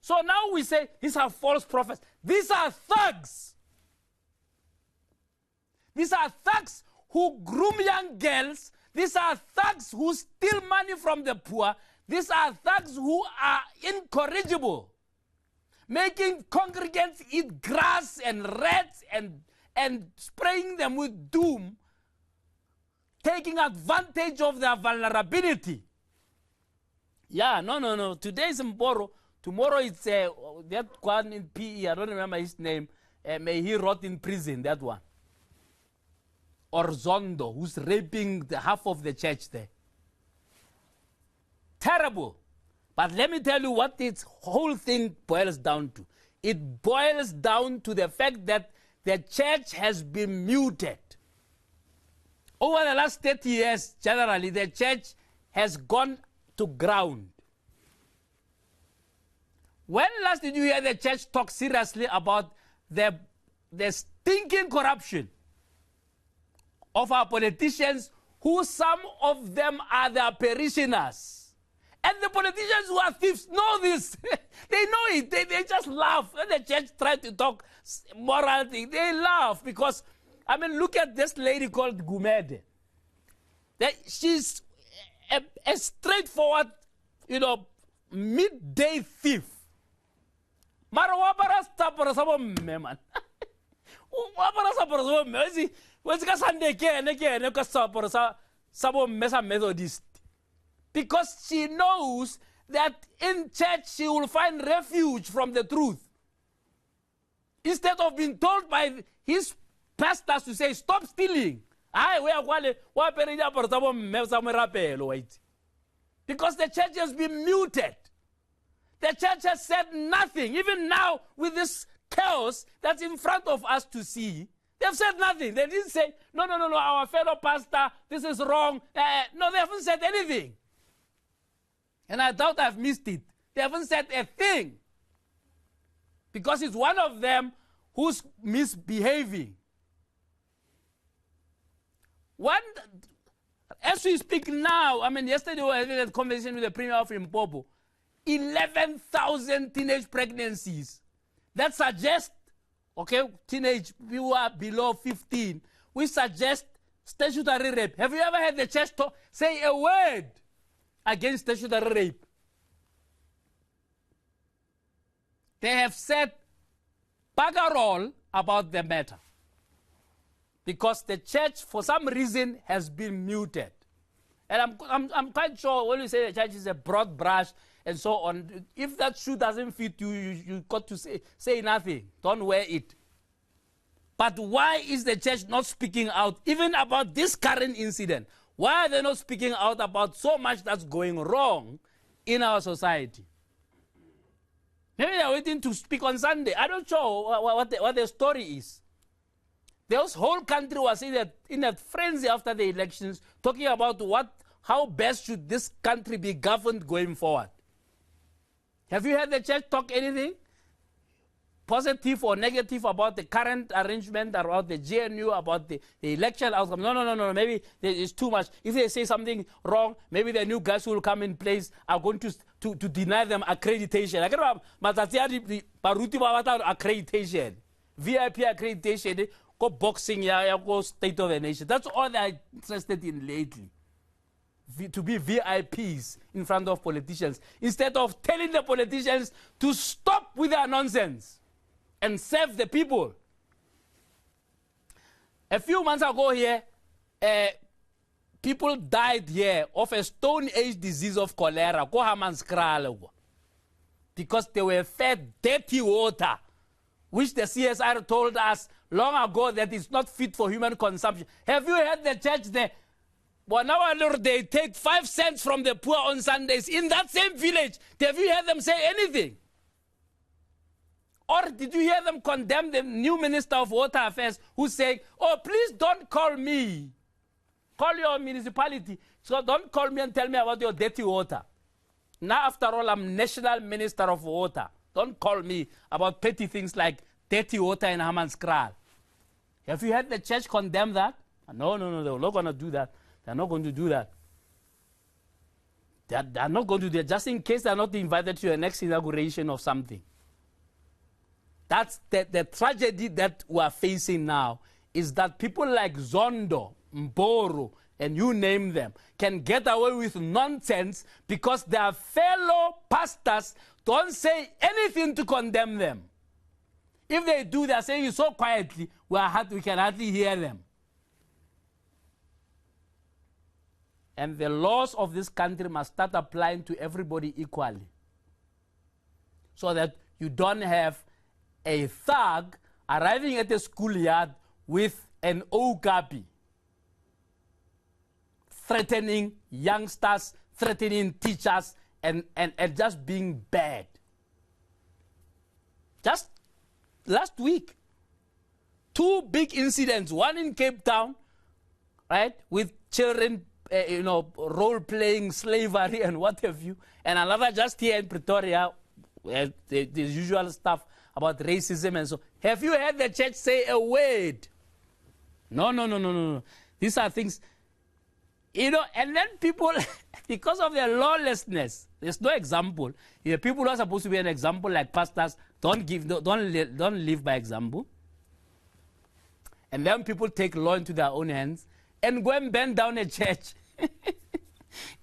S3: So now we say, these are false prophets. These are thugs. These are thugs who groom young girls. These are thugs who steal money from the poor. These are thugs who are incorrigible, making congregants eat grass and rats and spraying them with doom, taking advantage of their vulnerability. Yeah, no. Today is Mboro. Tomorrow it's that one in PE. I don't remember his name. May he rot in prison, that one. Or Zondo, who's raping the half of the church there. Terrible. But let me tell you what this whole thing boils down to. It boils down to the fact that the church has been muted. Over the last 30 years, generally, the church has gone to ground. When last did you hear the church talk seriously about the stinking corruption of our politicians, who some of them are their parishioners? And the politicians who are thieves know this. They know it. They just laugh. When the church tries to talk morality, they laugh because, I mean, look at this lady called Gumede. She's a straightforward, you know, midday thief. Mara wabara stapara sabo man. Wabara stapara sabo me. Wezi ka Sunday ke ka stapara sabo mesa Methodist. Because she knows that in church she will find refuge from the truth. Instead of being told by his pastors to say, stop stealing. Because the church has been muted. The church has said nothing. Even now, with this chaos that's in front of us to see, they've said nothing. They didn't say, no, our fellow pastor, this is wrong. No, they haven't said anything. And I doubt I've missed it. They haven't said a thing. Because it's one of them who's misbehaving. As we speak now, I mean, yesterday we were having a conversation with the Premier of Limpopo. 11,000 teenage pregnancies. That suggest, okay, teenage people are below 15. We suggest statutory rape. Have you ever heard the church say a word against statutory rape? They have said bugger all about the matter. Because the church, for some reason, has been muted. And I'm quite sure when you say the church is a broad brush and so on, if that shoe doesn't fit you, you got to say nothing. Don't wear it. But why is the church not speaking out, even about this current incident? Why are they not speaking out about so much that's going wrong in our society? Maybe they're waiting to speak on Sunday. I don't know what the story is. The whole country was in a frenzy after the elections, talking about how best should this country be governed going forward. Have you heard the church talk anything positive or negative about the current arrangement, about the GNU, about the election outcome? No. Maybe it's too much. If they say something wrong, maybe the new guys who will come in place are going to deny them accreditation. Accreditation, VIP accreditation. Go boxing, go state of the nation. That's all they're interested in lately. To be VIPs in front of politicians. Instead of telling the politicians to stop with their nonsense and serve the people. A few months ago here, people died here of a Stone Age disease of cholera. Because they were fed dirty water, which the CSR told us long ago that it's not fit for human consumption. Have you heard the church there? Well, now they take 5 cents from the poor on Sundays in that same village. Have you heard them say anything? Or did you hear them condemn the new Minister of Water Affairs who's saying, oh, please don't call me. Call your municipality. So don't call me and tell me about your dirty water. Now, after all, I'm National Minister of Water. Don't call me about petty things like dirty water in Hammanskraal. Have you heard the church condemn that? No, they're not going to do that. They're not going to do that. They're not going to do that, just in case they're not invited to your next inauguration of something. That's the tragedy that we're facing now, is that people like Zondo, Mboro, and you name them, can get away with nonsense because their fellow pastors don't say anything to condemn them. If they do, they're saying it so quietly, we can hardly hear them. And the laws of this country must start applying to everybody equally. So that you don't have a thug arriving at the schoolyard with an okapi, threatening youngsters, threatening teachers, and just being bad. Just last week, 2 big incidents, one in Cape Town, right, with children, role-playing slavery and what have you, and another just here in Pretoria, the usual stuff about racism and so. Have you heard the church say a word? No. These are things, you know, and then people, because of their lawlessness, there's no example. You know, people who are supposed to be an example, like pastors, don't live by example. And then people take law into their own hands and go and burn down a church.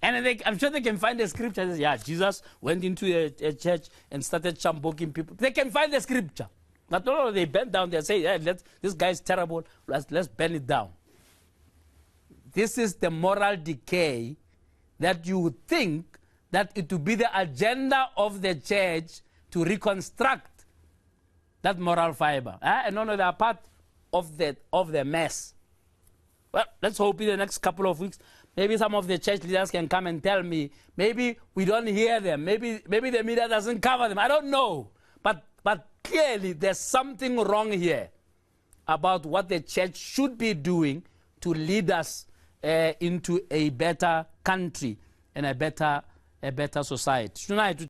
S3: And I'm sure they can find the scripture that says, yeah, Jesus went into a church and started chamboking people. They can find the scripture. But no, they bend down, they say, yeah, this guy is terrible, let's burn it down. This is the moral decay that you would think that it would be the agenda of the church to reconstruct that moral fiber. And no, they are part of the mess. Well, let's hope in the next couple of weeks, maybe some of the church leaders can come and tell me, maybe we don't hear them, maybe the media doesn't cover them, I don't know. But clearly there's something wrong here about what the church should be doing to lead us into a better country and a better society. Tonight,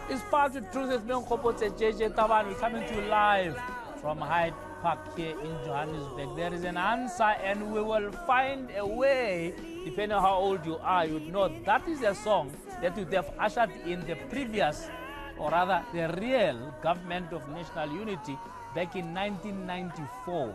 S3: it's part of Truth with me on JJ Tabane. We're coming to you live from Hyde Park here in Johannesburg. There is an answer, and we will find a way, depending on how old you are, you'd know that is a song that would have ushered in the previous, or rather the real government of national unity back in 1994.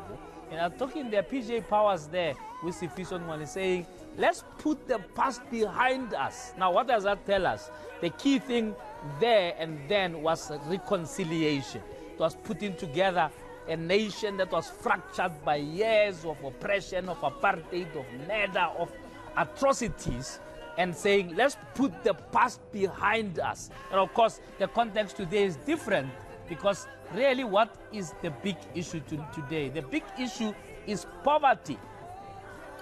S3: And I'm talking the PJ Powers there with Sifiso Ngwane saying, let's put the past behind us. Now, what does that tell us? The key thing there and then was reconciliation. It was putting together a nation that was fractured by years of oppression, of apartheid, of murder, of atrocities, and saying, let's put the past behind us. And of course, the context today is different, because really what is the big issue today? The big issue is poverty.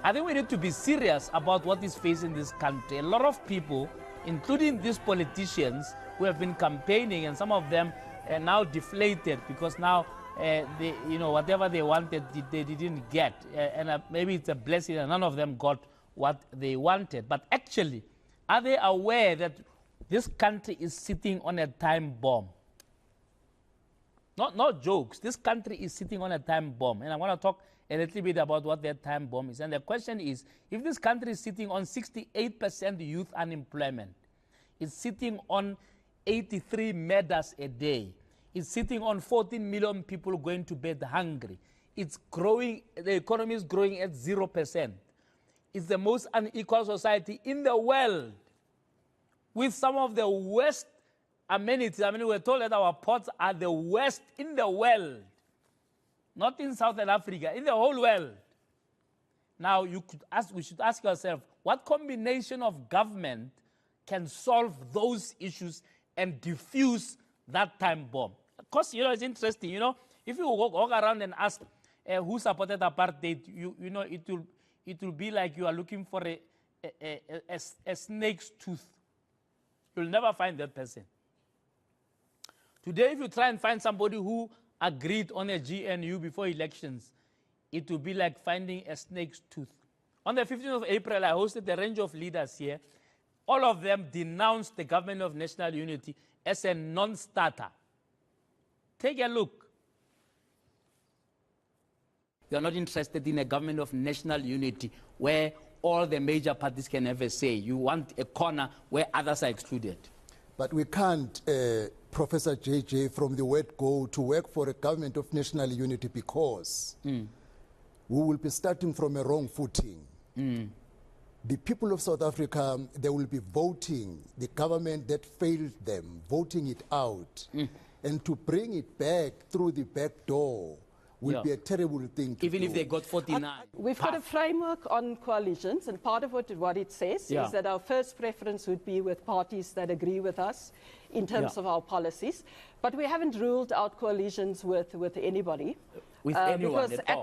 S3: I think we need to be serious about what is facing this country. A lot of people, including these politicians who have been campaigning, and some of them are now deflated because now whatever they wanted, they didn't get. And maybe it's a blessing and none of them got what they wanted. But actually, are they aware that this country is sitting on a time bomb? Not jokes. This country is sitting on a time bomb. And I want to talk a little bit about what that time bomb is. And the question is, if this country is sitting on 68% youth unemployment, it's sitting on 83 murders a day, it's sitting on 14 million people going to bed hungry, it's growing, the economy is growing at 0%. It's the most unequal society in the world, with some of the worst amenities. I mean, we're told that our ports are the worst in the world. Not in Southern Africa, in the whole world. Now, we should ask ourselves, what combination of government can solve those issues and diffuse that time bomb? Of course, it's interesting, if you walk around and ask who supported apartheid, it will be like you are looking for a snake's tooth. You'll never find that person. Today, if you try and find somebody who agreed on a GNU before elections, it will be like finding a snake's tooth. On the 15th of April, I hosted a range of leaders here. All of them denounced the government of national unity as a non-starter. Take a look. They are not interested in a government of national unity where all the major parties can have a say. You want a corner where others are excluded.
S5: But we can't, Professor JJ, from the word go to work for a government of national unity, because we will be starting from a wrong footing. The people of South Africa, they will be voting the government that failed them, voting it out. And to bring it back through the back door will be a terrible thing to
S3: Even
S5: do.
S3: if they got 49.
S6: We've got a framework on coalitions, and part of what it says is that our first preference would be with parties that agree with us in terms of our policies. But we haven't ruled out coalitions with anybody.
S3: with anyone
S6: because
S3: at all.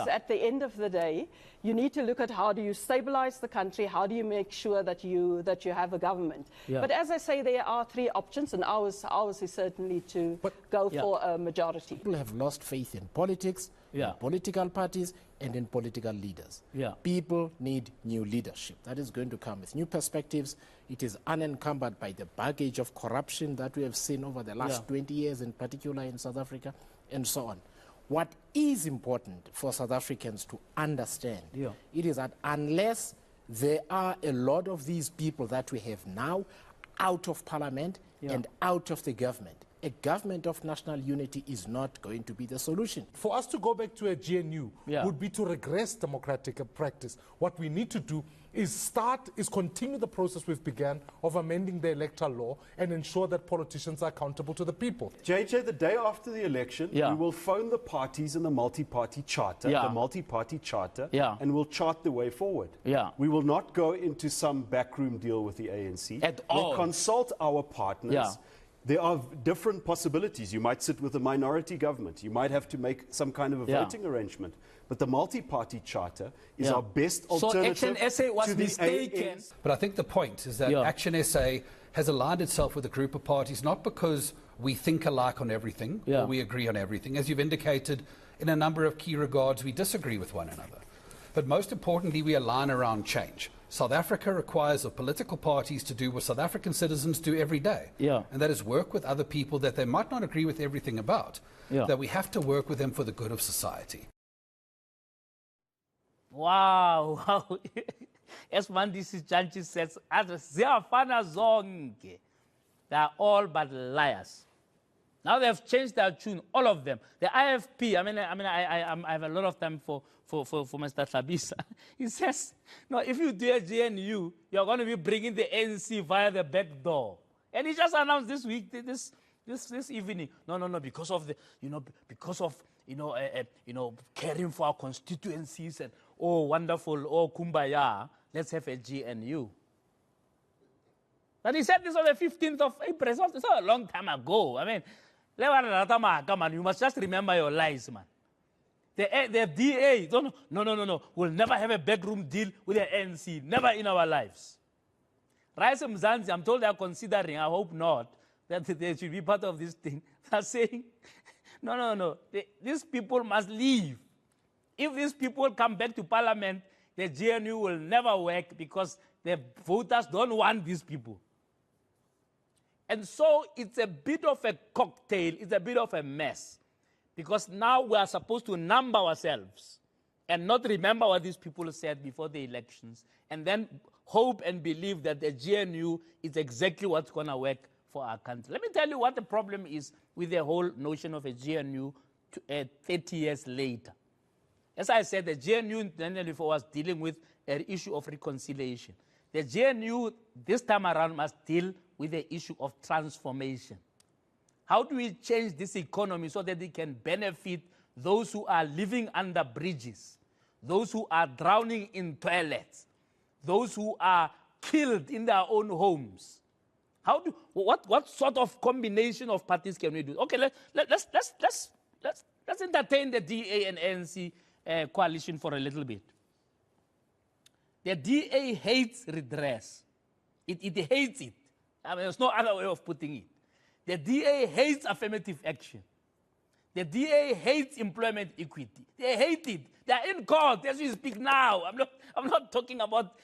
S6: At the end of the day, you need to look at how do you stabilize the country, how do you make sure that you have a government.
S3: Yeah.
S6: But as I say, there are three options, and ours is certainly to go for a majority.
S7: People have lost faith in politics, in political parties, and in political leaders. People need new leadership. That is going to come with new perspectives. It is unencumbered by the baggage of corruption that we have seen over the last 20 years, in particular in South Africa, and so on. What is important for South Africans to understand, it is that unless there are a lot of these people that we have now out of parliament and out of the government, a government of national unity is not going to be the solution.
S8: For us to go back to a GNU would be to regress democratic practice. What we need to do is continue the process we've begun of amending the electoral law and ensure that politicians are accountable to the people.
S9: JJ, the day after the election, we will phone the parties in the multi-party charter, and we'll chart the way forward. We will not go into some backroom deal with the ANC.
S3: At all.
S9: We'll consult our partners. There are different possibilities. You might sit with a minority government. You might have to make some kind of a voting arrangement. But the multi-party charter is our best alternative.
S3: So Action SA was
S9: to the
S3: mistaken.
S10: But I think the point is that Action SA has aligned itself with a group of parties, not because we think alike on everything or we agree on everything. As you've indicated, in a number of key regards, we disagree with one another. But most importantly, we align around change. South Africa requires of political parties to do what South African citizens do every day. And that is work with other people that they might not agree with everything about, that we have to work with them for the good of society.
S3: Wow. As Mandisi Janchi says, they are all but liars. Now they have changed their tune, all of them. The IFP, I have a lot of time for Mr. Tabisa. He says, no, if you do a GNU, you're going to be bringing the ANC via the back door. And he just announced this week, this evening, no, because of caring for our constituencies and wonderful, kumbaya, let's have a GNU. But he said this on the 15th of April. It's not a long time ago. You must just remember your lies, man. The DA, no. We'll never have a backroom deal with the ANC. Never in our lives. Rice Mzansi, I'm told they are considering, I hope not, that they should be part of this thing. They're saying, no. These people must leave. If these people come back to parliament, the GNU will never work because the voters don't want these people. And so it's a bit of a cocktail, it's a bit of a mess. Because now we are supposed to number ourselves and not remember what these people said before the elections, and then hope and believe that the GNU is exactly what's going to work for our country. Let me tell you what the problem is with the whole notion of a GNU 30 years later. As I said, the GNU in 1994 was dealing with an issue of reconciliation. The GNU this time around must deal with the issue of transformation. How do we change this economy so that it can benefit those who are living under bridges, those who are drowning in toilets, those who are killed in their own homes? What sort of combination of parties can we do? Okay, let's entertain the DA and ANC coalition for a little bit. The DA hates redress. It hates it. There's no other way of putting it. The DA hates affirmative action. The DA hates employment equity. They hate it. They're in court as we speak now. I'm not talking about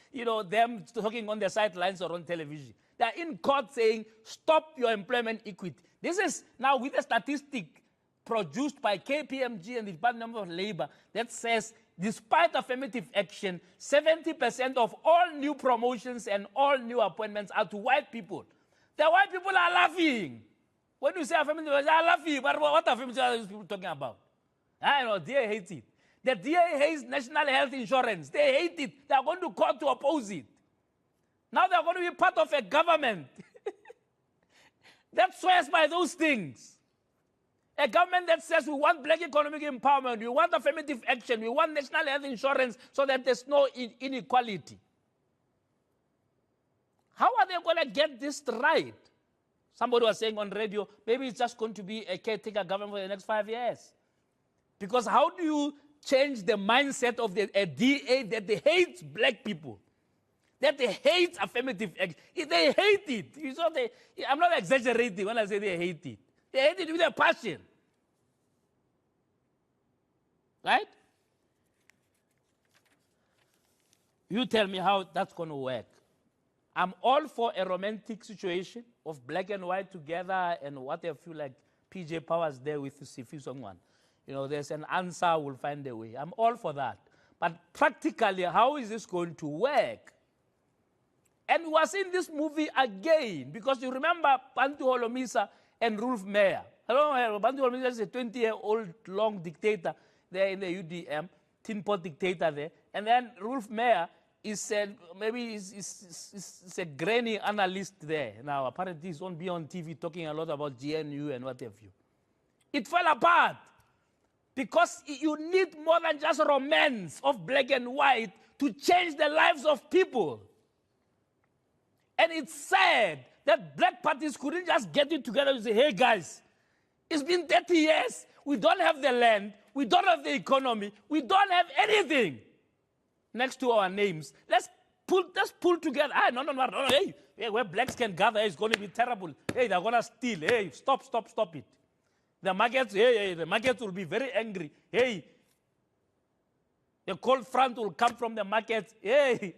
S3: them talking on the sidelines or on television. They're in court saying, stop your employment equity. This is now with a statistic produced by KPMG and the Department of Labor that says, despite affirmative action, 70% of all new promotions and all new appointments are to white people. The white people are laughing. When you say affirmative action, they are laughing. But what affirmative are these people talking about? I know, DA hates it. The DA hates national health insurance. They hate it. They are going to court to oppose it. Now they are going to be part of a government that swears by those things. A government that says we want black economic empowerment, we want affirmative action, we want national health insurance so that there's no inequality. How are they going to get this right? Somebody was saying on radio, maybe it's just going to be a caretaker government for the next 5 years. Because how do you change the mindset of a DA that they hate black people? That they hate affirmative action. They hate it. You saw I'm not exaggerating when I say they hate it. They hate it with a passion. Right? You tell me how that's going to work. I'm all for a romantic situation of black and white together and what I feel like PJ Powers there with Sifi someone. You know, there's an answer, we'll find a way. I'm all for that. But practically, how is this going to work? And we was in this movie again, because you remember Bantu Holomisa and Rolf Meyer. Bantu Holomisa is a 20-year-old long dictator there in the UDM, tin pot dictator there. And then Rolf Meyer is maybe is a grainy analyst there. Now, apparently he's on beyond TV talking a lot about GNU and what have you. It fell apart because you need more than just romance of black and white to change the lives of people. And it's sad that black parties couldn't just get it together and say, hey guys, it's been 30 years, we don't have the land, we don't have the economy, we don't have anything next to our names. Let's pull together. No. Hey, where blacks can gather, it's going to be terrible. Hey, they're going to steal. Hey, stop it. The markets, the markets will be very angry. Hey, the cold front will come from the markets. Hey,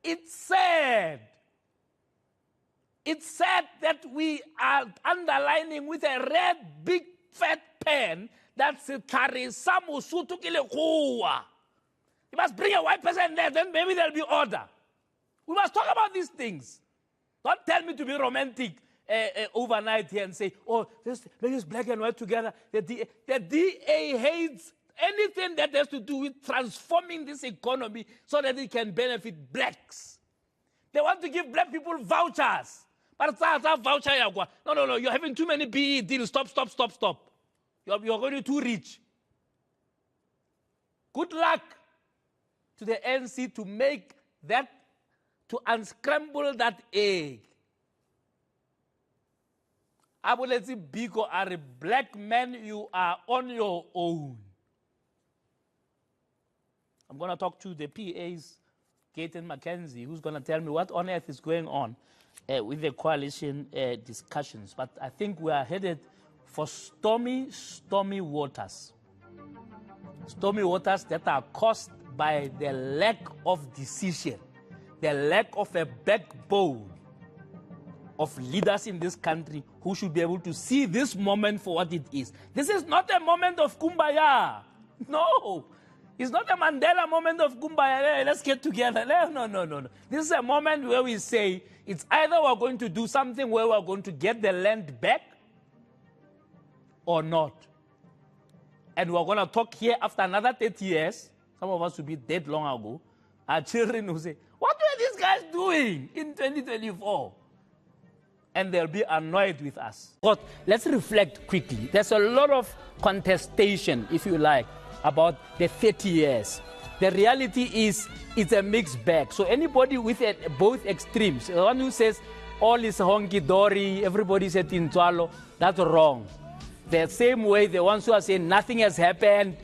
S3: it's sad. It's sad that we are underlining with a red, big, fat pen that's Tarisamu Sutukilekuwa. You must bring a white person there, then maybe there'll be order. We must talk about these things. Don't tell me to be romantic overnight here and say, oh, let's use black and white together. The DA hates anything that has to do with transforming this economy so that it can benefit blacks. They want to give black people vouchers. But it's a voucher. No, you're having too many BE deals. Stop. You're going too rich. Good luck to the ANC to make that, to unscramble that egg. Abulezi Biko are a black man, you are on your own. I'm going to talk to the PAs, Kate and Mackenzie, who's going to tell me what on earth is going on with the coalition discussions. But I think we are headed for stormy waters. Stormy waters that are caused by the lack of decision, the lack of a backbone of leaders in this country who should be able to see this moment for what it is. This is not a moment of kumbaya. No. It's not a Mandela moment of kumbaya. Hey, let's get together. No. This is a moment where we say it's either we're going to do something where we're going to get the land back or not. And we're going to talk here after another 30 years. Some of us will be dead long ago. Our children will say, what were these guys doing in 2024? And they'll be annoyed with us. But let's reflect quickly. There's a lot of contestation, if you like, about the 30 years. The reality is it's a mixed bag. So anybody with both extremes, the one who says all is honky-dory, everybody's at Intwalo, that's wrong. The same way the ones who are saying nothing has happened,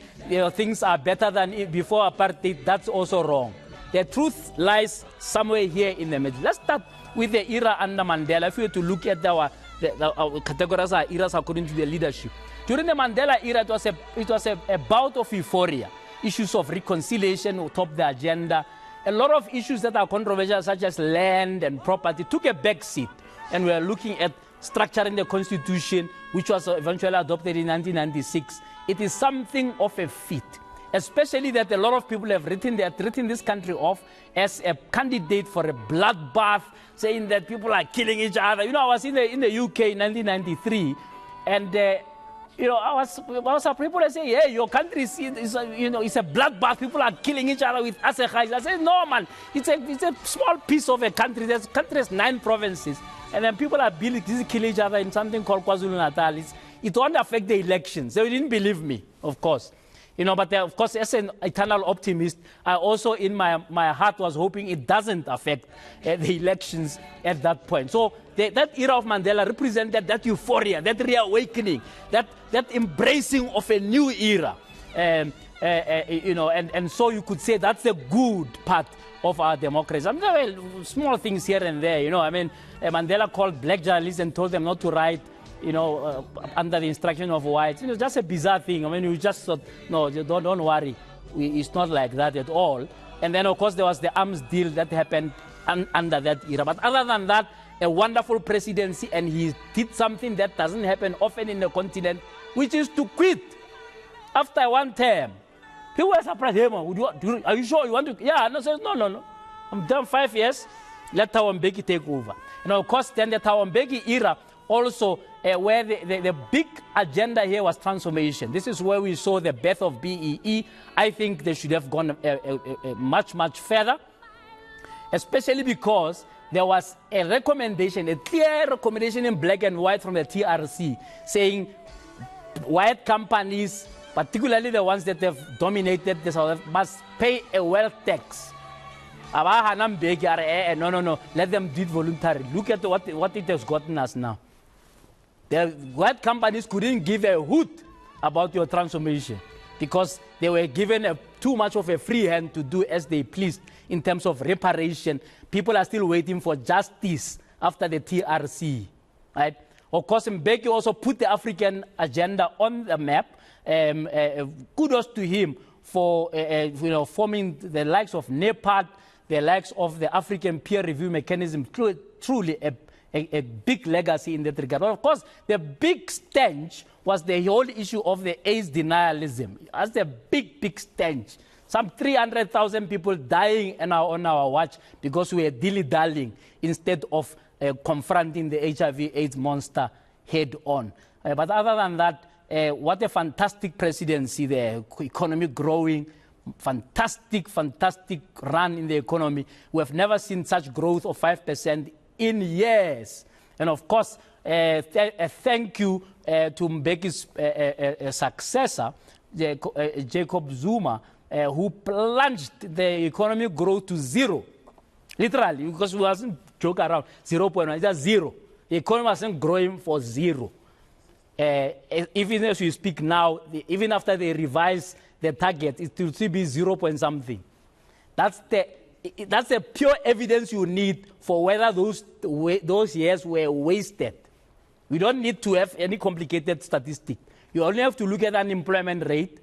S3: things are better than before apartheid, that's also wrong. The truth lies somewhere here in the middle. Let's start with the era under Mandela. If we were to look at our categorize our eras according to the leadership. During the Mandela era, it was a bout of euphoria. Issues of reconciliation will top the agenda. A lot of issues that are controversial, such as land and property, took a back seat. And we are looking at structuring the constitution, which was eventually adopted in 1996. It is something of a feat, especially that a lot of people have written this country off as a candidate for a bloodbath, saying that people are killing each other. I was in the UK in 1993, and people are saying, hey, your country is a bloodbath. People are killing each other with asehais. I said, no, man, it's a small piece of a country. The country has 9 provinces, and then people are killing each other in something called KwaZulu-Natal. It won't affect the elections. They didn't believe me, of course. You know, but of course, as an eternal optimist, I also in my heart was hoping it doesn't affect the elections at that point. So that era of Mandela represented that euphoria, that reawakening, that embracing of a new era. You know, and so you could say that's a good part of our democracy. I mean, there were small things here and there, you know. I mean, Mandela called black journalists and told them not to write, you know, under the instruction of whites. You know, just a bizarre thing. I mean, you just thought, no, don't worry. It's not like that at all. And then, of course, there was the arms deal that happened under that era. But other than that, a wonderful presidency, and he did something that doesn't happen often in the continent, which is to quit after one term. People were surprised. Hey, man, are you sure you want to? Yeah, no, says no. I'm done 5 years. Let Thabo Mbeki take over. And of course, then the Thabo Mbeki era also, where the big agenda here was transformation. This is where we saw the birth of BEE. I think they should have gone much, much further, especially because there was a recommendation, a clear recommendation in black and white from the TRC, saying white companies, particularly the ones that have dominated the South Africa, must pay a wealth tax. No, let them do it voluntarily. Look at what it has gotten us now. The white companies couldn't give a hoot about your transformation because they were given too much of a free hand to do as they pleased in terms of reparation. People are still waiting for justice after the TRC, right? Of course, Mbeki also put the African agenda on the map. Kudos to him for you know, forming the likes of NEPAD, the likes of the African peer review mechanism. Truly a big legacy in that regard. But of course, the big stench was the whole issue of the AIDS denialism. That's the big stench. Some 300,000 people dying on our watch because we were dilly-dallying instead of confronting the HIV/AIDS monster head on. But other than that, what a fantastic presidency there. Economy growing, fantastic run in the economy. We have never seen such growth of 5% in years. And of course, thank you to Mbeki's successor, Jacob Zuma, who plunged the economic growth to zero. Literally, because we wasn't joking around, 0.1, it's just zero. The economy wasn't growing for zero. Even as we speak now, even after they revise the target, it will still be 0 point something. That's the pure evidence you need for whether those years were wasted. We don't need to have any complicated statistic. You only have to look at unemployment rate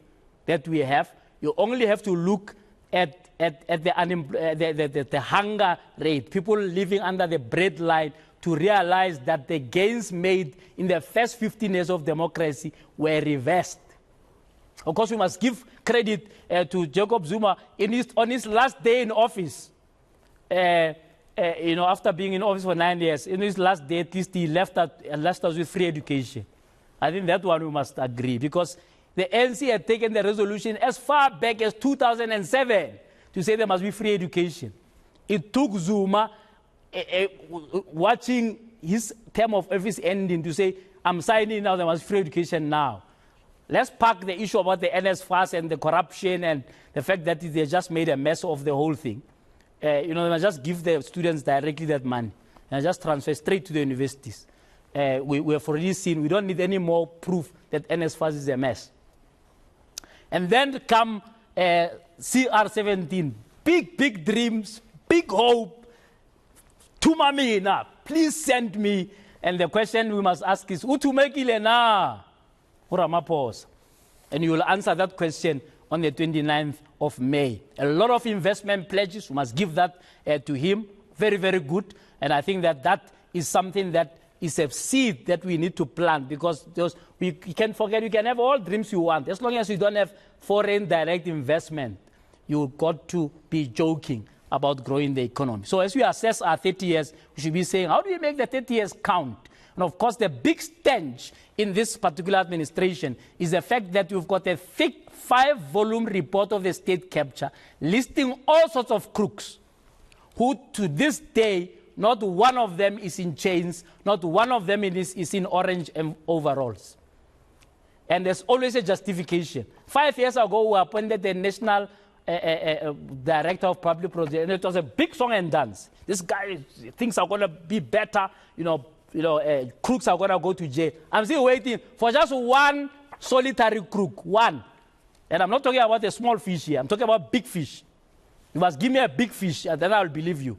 S3: that we have. You only have to look at the hunger rate, people living under the breadline, to realize that the gains made in the first 15 years of democracy were reversed. Of course, we must give credit to Jacob Zuma on his last day in office. You know, after being in office for 9 years, in his last day, at least he left us with free education. I think that one we must agree, because the ANC had taken the resolution as far back as 2007 to say there must be free education. It took Zuma watching his term of office ending to say, I'm signing now, there must be free education now. Let's park the issue about the NSFAS and the corruption and the fact that they just made a mess of the whole thing. You know, they must just give the students directly that money and just transfer straight to the universities. We have already seen, we don't need any more proof that NSFAS is a mess. And then come CR17, big dreams, big hope. Tumamina, please send me. And the question we must ask is, Utumekile na? Ramaphosa. And you will answer that question on the 29th of May. A lot of investment pledges, we must give that to him. Very, very good. And I think that is something that is a seed that we need to plant, because we can't forget, you can have all dreams you want. As long as you don't have foreign direct investment, you've got to be joking about growing the economy. So as we assess our 30 years, we should be saying, how do we make the 30 years count? And of course, the big stench in this particular administration is the fact that we've got a thick 5-volume report of the state capture listing all sorts of crooks who to this day, not one of them is in chains, not one of them is in orange overalls. And there's always a justification. 5 years ago, we appointed the national director of public projects, and it was a big song and dance. This guy, things are going to be better, crooks are going to go to jail. I'm still waiting for just one solitary crook, one. And I'm not talking about a small fish here, I'm talking about big fish. You must give me a big fish, and then I'll believe you.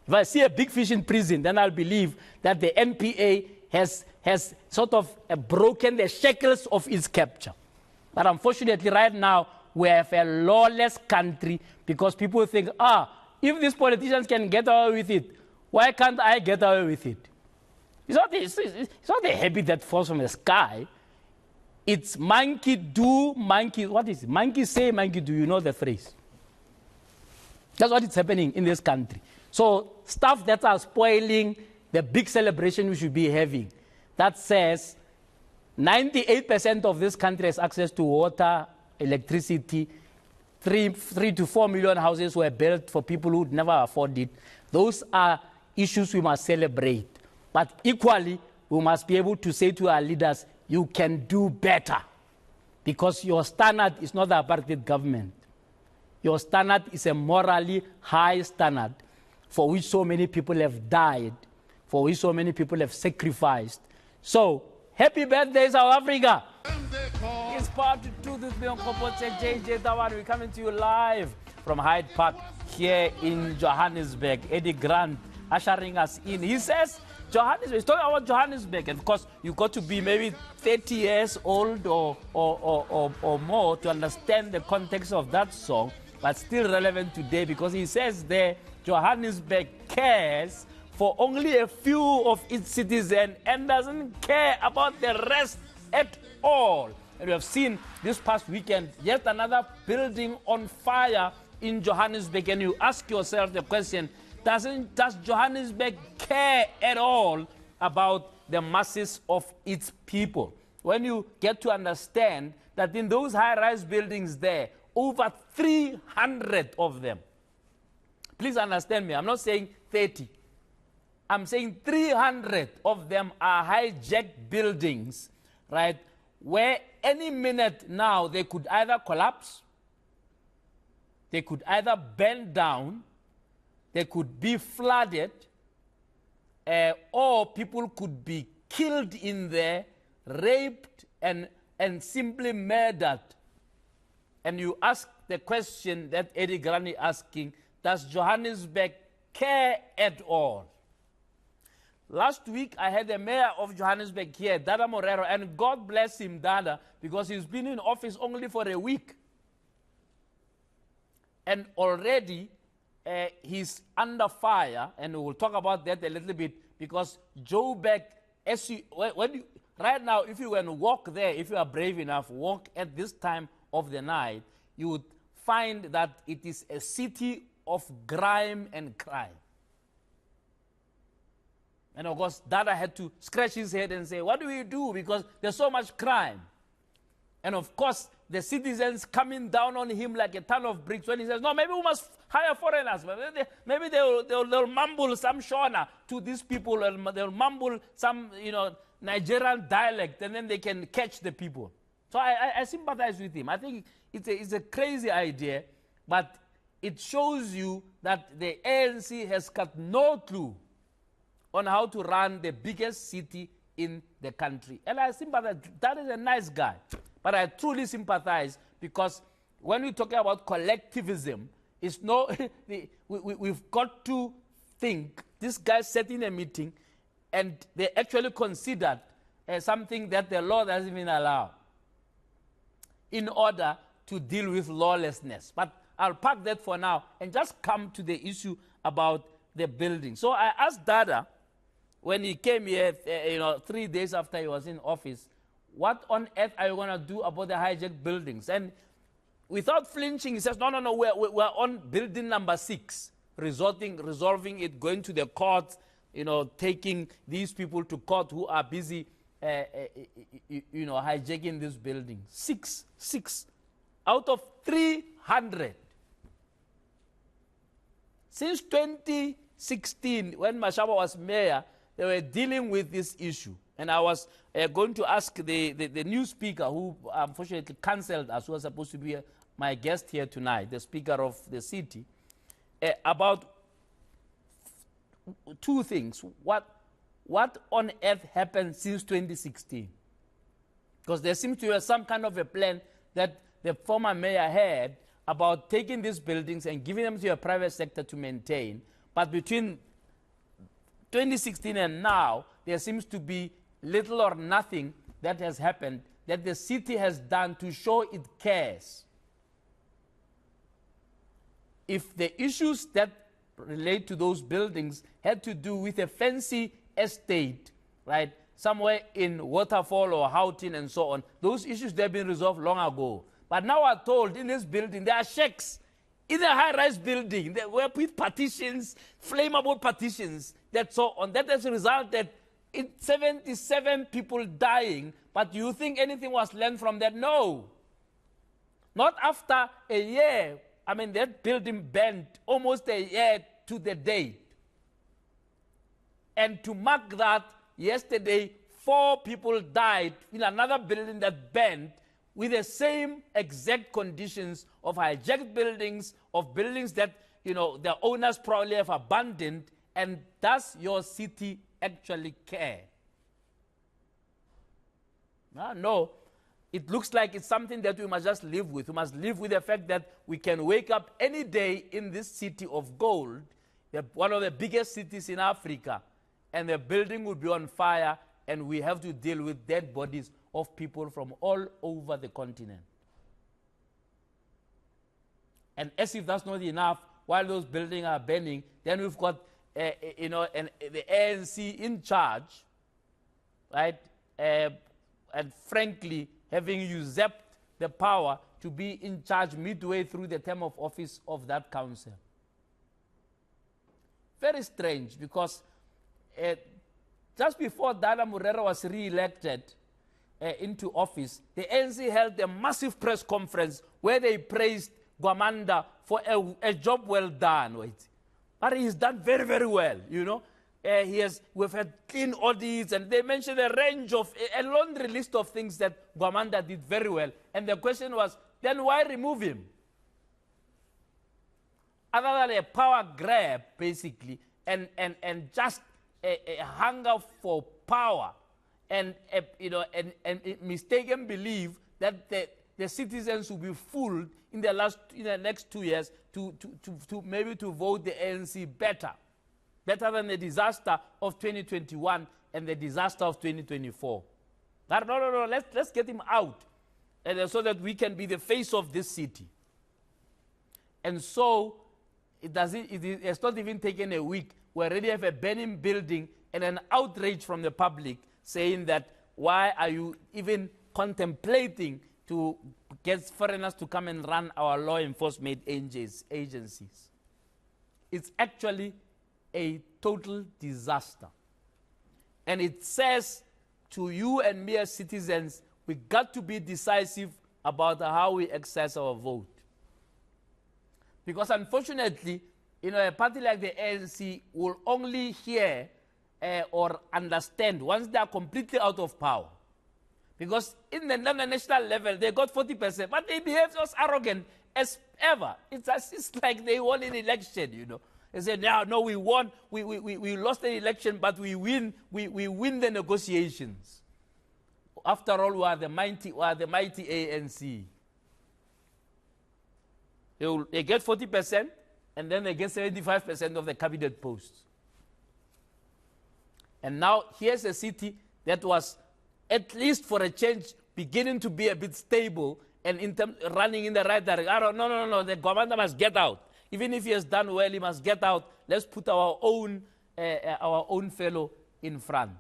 S3: If I see a big fish in prison, then I'll believe that the NPA has sort of broken the shackles of its capture. But unfortunately, right now, we have a lawless country because people think, if these politicians can get away with it, why can't I get away with it? It's not a habit that falls from the sky. It's monkey do, monkey, what is it? Monkey say, monkey do, you know the phrase. That's what is happening in this country. So stuff that are spoiling the big celebration we should be having, that says 98% of this country has access to water, electricity, 3 to 4 million houses were built for people who would never afford it. Those are issues we must celebrate. But equally, we must be able to say to our leaders, you can do better. Because your standard is not the apartheid government. Your standard is a morally high standard for which so many people have died, for which so many people have sacrificed. So, happy birthday, South Africa! It's part 2 this being JJ Tabane. We're coming to you live from Hyde Park here in Johannesburg. Eddie Grant ushering us in. He says, Johannesburg, he's talking about Johannesburg, and of course, you've got to be maybe 30 years old or more to understand the context of that song, but still relevant today because he says there, Johannesburg cares for only a few of its citizens and doesn't care about the rest at all. And we have seen this past weekend yet another building on fire in Johannesburg, and you ask yourself the question, does Johannesburg care at all about the masses of its people? When you get to understand that in those high-rise buildings there, over 300 of them, please understand me, I'm not saying 30, I'm saying 300 of them are hijacked buildings, right, where any minute now they could either collapse, they could either bend down, they could be flooded, or people could be killed in there, raped, and simply murdered. And you ask the question that Eddie Grant is asking, does Johannesburg care at all? Last week, I had the mayor of Johannesburg here, Dada Morero, and God bless him, Dada, because he's been in office only for a week. And already, he's under fire, and we'll talk about that a little bit, because Joburg, right now, if you can walk there, if you are brave enough, walk at this time of the night, you would find that it is a city of grime and crime. And of course, Dada had to scratch his head and say, what do we do? Because there's so much crime. And of course, the citizens coming down on him like a ton of bricks when he says, no, maybe we must hire foreigners. Maybe they'll mumble some Shona to these people. They'll mumble some, Nigerian dialect, and then they can catch the people. So I sympathize with him. I think it's a crazy idea, but it shows you that the ANC has got no clue on how to run the biggest city in the country. And I sympathize. That is a nice guy. But I truly sympathize because when we talk about collectivism, it's no, we've got to think, this guy sat in a meeting and they actually considered something that the law doesn't even allow in order to deal with lawlessness. But I'll park that for now and just come to the issue about the building. So I asked Dada, when he came here, 3 days after he was in office, what on earth are you going to do about the hijacked buildings? And without flinching, he says, no, we're on building number 6, resolving it, going to the court, taking these people to court who are busy, hijacking this building. 6 out of 300. Since 2016, when Mashaba was mayor, they were dealing with this issue. And I was going to ask the new speaker, who unfortunately cancelled us, who was supposed to be my guest here tonight, the speaker of the city, about two things. What on earth happened since 2016? Because there seems to be some kind of a plan that the former mayor had about taking these buildings and giving them to a private sector to maintain. But between 2016 and now, there seems to be little or nothing that has happened that the city has done to show it cares. If the issues that relate to those buildings had to do with a fancy estate, right, somewhere in Waterfall or Houghton and so on, those issues have been resolved long ago. But now we're told in this building there are shacks in a high-rise building that were with partitions, flammable partitions, that so on. That has resulted in 77 people dying. But do you think anything was learned from that? No. Not after a year. I mean, that building burned almost a year to the date. And to mark that, yesterday, 4 people died in another building that burned with the same exact conditions of hijacked buildings, of buildings that, you know, the owners probably have abandoned. And does your city actually care? No. It looks like it's something that we must just live with. We must live with the fact that we can wake up any day in this city of gold, one of the biggest cities in Africa, and the building will be on fire, and we have to deal with dead bodies of people from all over the continent. And as if that's not enough, while those buildings are burning, then we've got the ANC in charge, right? And frankly, having usurped the power to be in charge midway through the term of office of that council. Very strange, because just before Dada Murera was re-elected into office, the ANC held a massive press conference where they praised Gwamanda for a job well done. Wait. But he's done very, very well, you know. We've had clean audits, and they mentioned a range of, a laundry list of things that Gwamanda did very well. And the question was, then why remove him? Other than a power grab, basically, and just a hunger for power, and a mistaken belief that the citizens will be fooled in the next 2 years to maybe to vote the ANC better than the disaster of 2021 and the disaster of 2024. No, let's get him out, and so that we can be the face of this city. And so it's not even taken a week. We already have a burning building and an outrage from the public saying that why are you even contemplating to get foreigners to come and run our law enforcement agencies? It's actually a total disaster. And it says to you and me as citizens, we got to be decisive about how we exercise our vote. Because unfortunately, a party like the ANC will only hear or understand once they are completely out of power. Because in the national level, they got 40%, but they behave as arrogant as ever. It's like they won an election, you know. They said, no, we won, we lost the election, but we win the negotiations. After all, we are the mighty ANC. They get 40%, and then they get 75% of the cabinet posts. And now here's a city that was, at least for a change, beginning to be a bit stable and running in the right direction. No, the governor must get out. Even if he has done well, he must get out. Let's put our own fellow in front.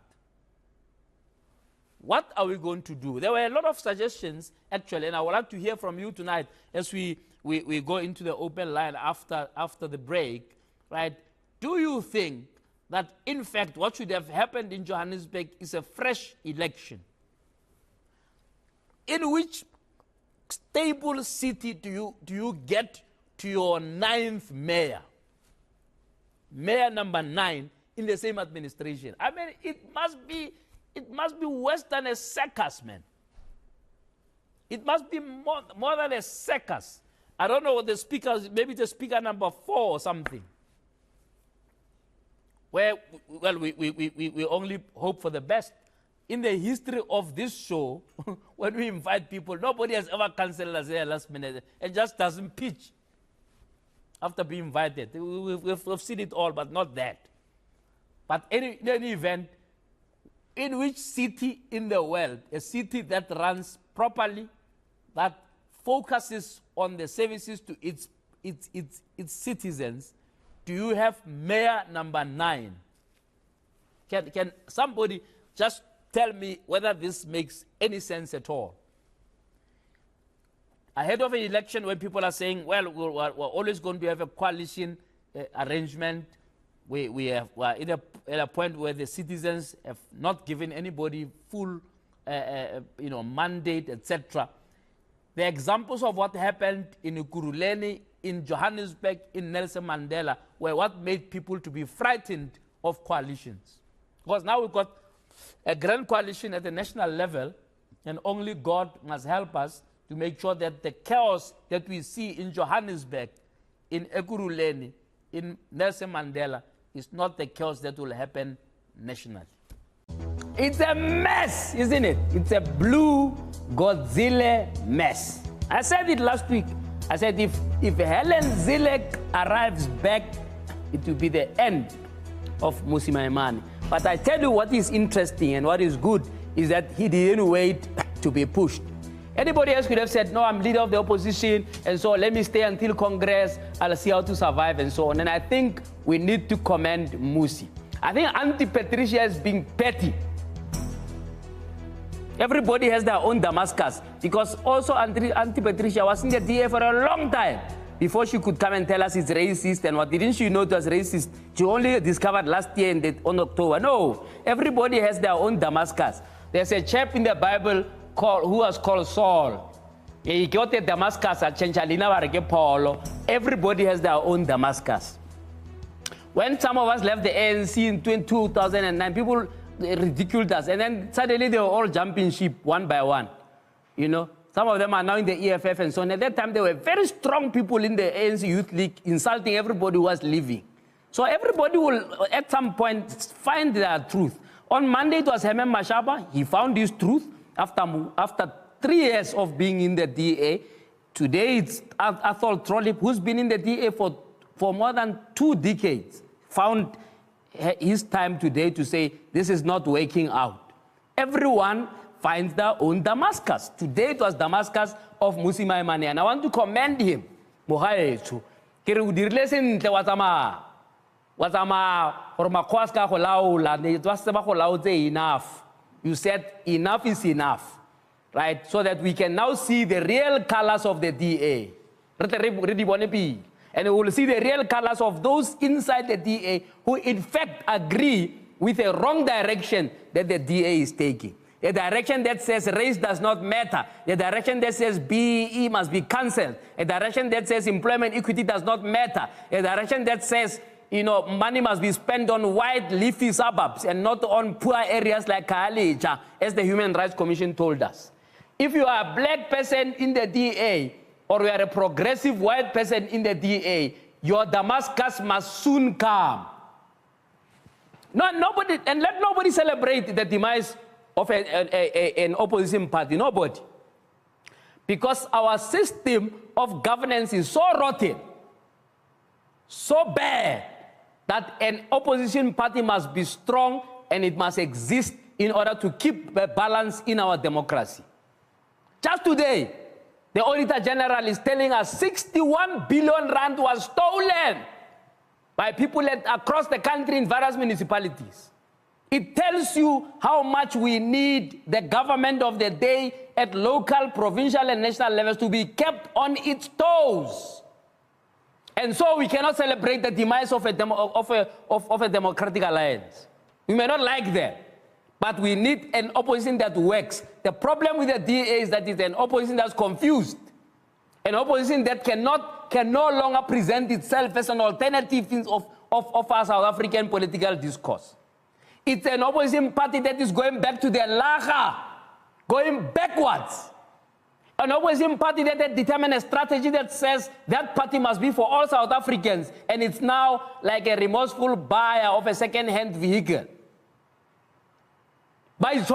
S3: What are we going to do? There were a lot of suggestions, actually, and I would like to hear from you tonight as we go into the open line after the break, right? Do you think that, in fact, what should have happened in Johannesburg is a fresh election? In which stable city do you get to your 9th mayor? Mayor number 9 in the same administration. I mean, it must be worse than a circus, man. It must be more than a circus. I don't know what the speaker, maybe the speaker number 4 or something. Where, well, we only hope for the best. In the history of this show, when we invite people, nobody has ever cancelled us here last minute and just doesn't pitch after being invited. We've seen it all, but not that. But in any event, in which city in the world, a city that runs properly, that focuses on the services to its citizens, do you have mayor number 9? Can somebody just tell me whether this makes any sense at all? Ahead of an election, when people are saying, well, we're always going to have a coalition arrangement, we are at a point where the citizens have not given anybody full mandate, etc. The examples of what happened in Ekurhuleni, in Johannesburg, in Nelson Mandela, were what made people to be frightened of coalitions. Because now we've got a grand coalition at the national level, and only God must help us to make sure that the chaos that we see in Johannesburg, in Ekurhuleni, in Nelson Mandela, is not the chaos that will happen nationally. It's a mess, isn't it? It's a blue Godzilla mess. I said it last week. I said if Helen Zille arrives back, it will be the end of Mmusi Maimane. But I tell you what is interesting and what is good is that he didn't wait to be pushed. Anybody else could have said, no, I'm leader of the opposition, and so let me stay until Congress, I'll see how to survive, and so on. And I think we need to commend Mmusi. I think Auntie Patricia is being petty. Everybody has their own Damascus, because also Auntie Patricia was in the DA for a long time before she could come and tell us it's racist, and what didn't she know it was racist? She only discovered last year on October. No, everybody has their own Damascus. There's a chap in the Bible who was called Saul. He got a Damascus at Chenchalina Paulo. Everybody has their own Damascus. When some of us left the ANC in 2009, people ridiculed us, and then suddenly they were all jumping ship one by one. You know, some of them are now in the EFF and so on. At that time, there were very strong people in the ANC Youth League insulting everybody who was leaving. So everybody will, at some point, find their truth. On Monday, it was Hemem Mashaba. He found his truth after 3 years of being in the DA. Today, it's Athol Trollip, who's been in the DA for more than 2 decades, found his time today to say, this is not working out. Everyone finds their own Damascus. Today, it was Damascus of Mmusi Maimane, and I want to commend him. Enough. You said enough is enough, right? So that we can now see the real colors of the DA. And we will see the real colors of those inside the DA who in fact agree with the wrong direction that the DA is taking. A direction that says race does not matter. A direction that says BEE must be cancelled. A direction that says employment equity does not matter. A direction that says, you know, money must be spent on wide, leafy suburbs and not on poor areas like Kaalicha, as the Human Rights Commission told us. If you are a black person in the DA, or you are a progressive white person in the DA, your Damascus must soon come. Let nobody celebrate the demise of an opposition party, nobody. Because our system of governance is so rotten, so bad, that an opposition party must be strong and it must exist in order to keep a balance in our democracy. Just today, the Auditor General is telling us 61 billion rand was stolen by people across the country in various municipalities. It tells you how much we need the government of the day at local, provincial, and national levels to be kept on its toes. And so we cannot celebrate the demise of a democratic alliance. We may not like that, but we need an opposition that works. The problem with the DA is that it's an opposition that's confused. An opposition that can no longer present itself as an alternative of our South African political discourse. It's an opposition party that is going back to the laga, going backwards. An opposition party that had determined a strategy that says that party must be for all South Africans, and it's now like a remorseful buyer of a second-hand vehicle. Please,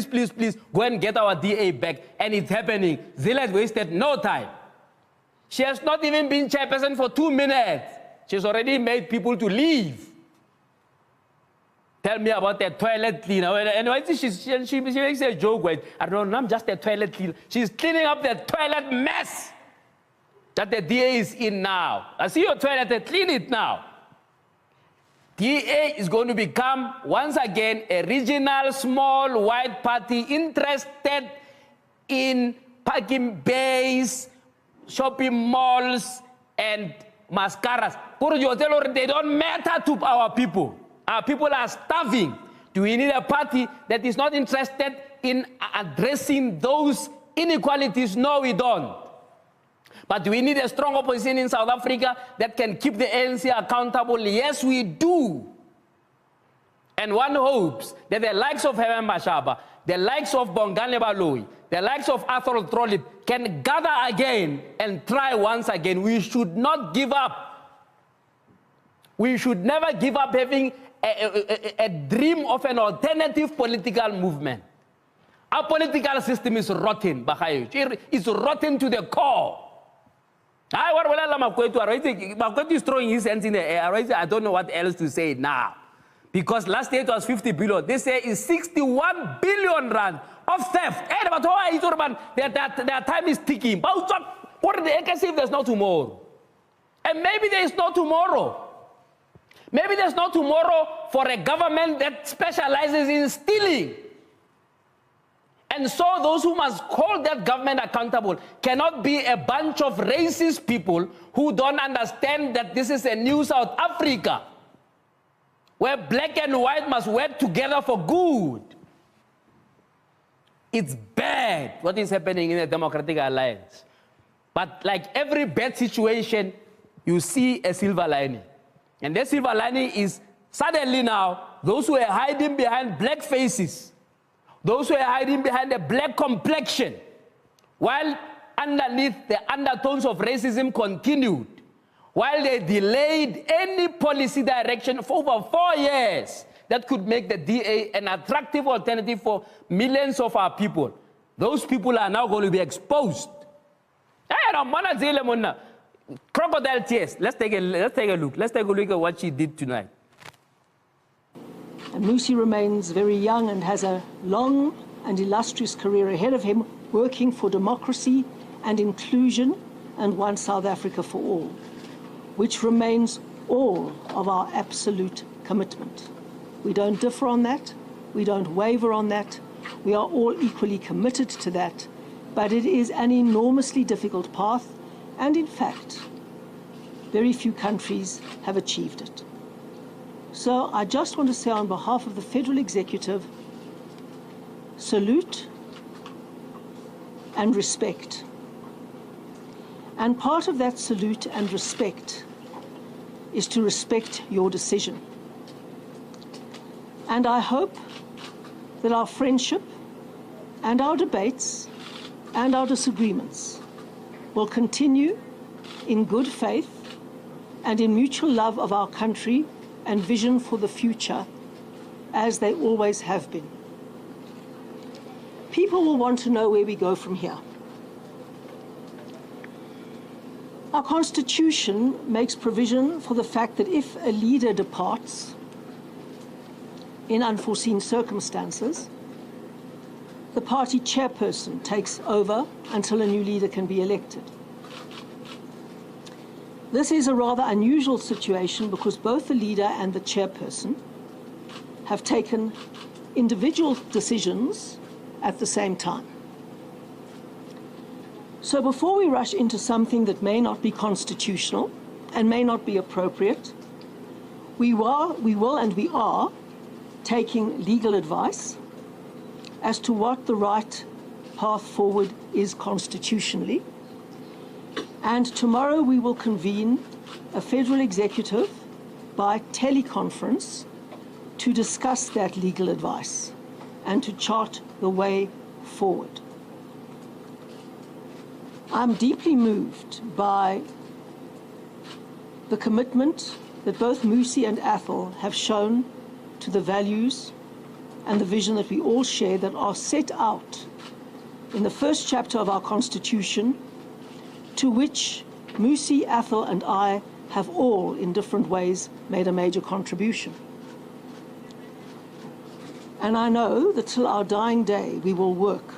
S3: please, please, go and get our DA back. And it's happening. Zille has wasted no time. She has not even been chairperson for 2 minutes. She's already made people to leave. Tell me about that toilet cleaner. And she makes a joke with, I don't know, I'm just a toilet cleaner. She's cleaning up the toilet mess that the DA is in now. I see your toilet, clean it now. DA is going to become, once again, a regional small white party interested in parking bays, shopping malls, and mascaras. They don't matter to our people. Our people are starving. Do we need a party that is not interested in addressing those inequalities? No, we don't. But do we need a strong opposition in South Africa that can keep the ANC accountable? Yes, we do. And one hopes that the likes of Herman Mashaba, the likes of Bongane Baloyi, the likes of Arthur Trollip can gather again and try once again. We should not give up. We should never give up having a dream of an alternative political movement. Our political system is rotten, it's rotten to the core. Makwetu is throwing his hands in the air. I don't know what else to say now. Because last year it was 50 billion. This year is 61 billion rand of theft. Their time is ticking. What did they say if there's no tomorrow? And maybe there is no tomorrow. Maybe there's no tomorrow for a government that specializes in stealing. And so those who must hold that government accountable cannot be a bunch of racist people who don't understand that this is a new South Africa, where black and white must work together for good. It's bad what is happening in the Democratic Alliance. But like every bad situation, you see a silver lining. And that silver lining is suddenly now, those who are hiding behind black faces, those who are hiding behind a black complexion, while underneath the undertones of racism continued, while they delayed any policy direction for over 4 years that could make the DA an attractive alternative for millions of our people. Those people are now going to be exposed. Crocodile tears. Let's take a look. Let's take a look at what she did tonight.
S11: And Musi remains very young and has a long and illustrious career ahead of him, working for democracy and inclusion and one South Africa for all, which remains all of our absolute commitment. We don't differ on that. We don't waver on that. We are all equally committed to that. But it is an enormously difficult path, and in fact, very few countries have achieved it. So I just want to say on behalf of the Federal Executive, salute and respect. And part of that salute and respect is to respect your decision. And I hope that our friendship and our debates and our disagreements will continue in good faith and in mutual love of our country and vision for the future, as they always have been. People will want to know where we go from here. Our Constitution makes provision for the fact that if a leader departs in unforeseen circumstances, the party chairperson takes over until a new leader can be elected. This is a rather unusual situation because both the leader and the chairperson have taken individual decisions at the same time. So before we rush into something that may not be constitutional and may not be appropriate, we will and we are taking legal advice as to what the right path forward is constitutionally. And tomorrow we will convene a federal executive by teleconference to discuss that legal advice and to chart the way forward. I'm deeply moved by the commitment that both Musi and Athol have shown to the values and the vision that we all share that are set out in the first chapter of our Constitution, to which Musi, Athol and I have all, in different ways, made a major contribution. And I know that till our dying day, we will work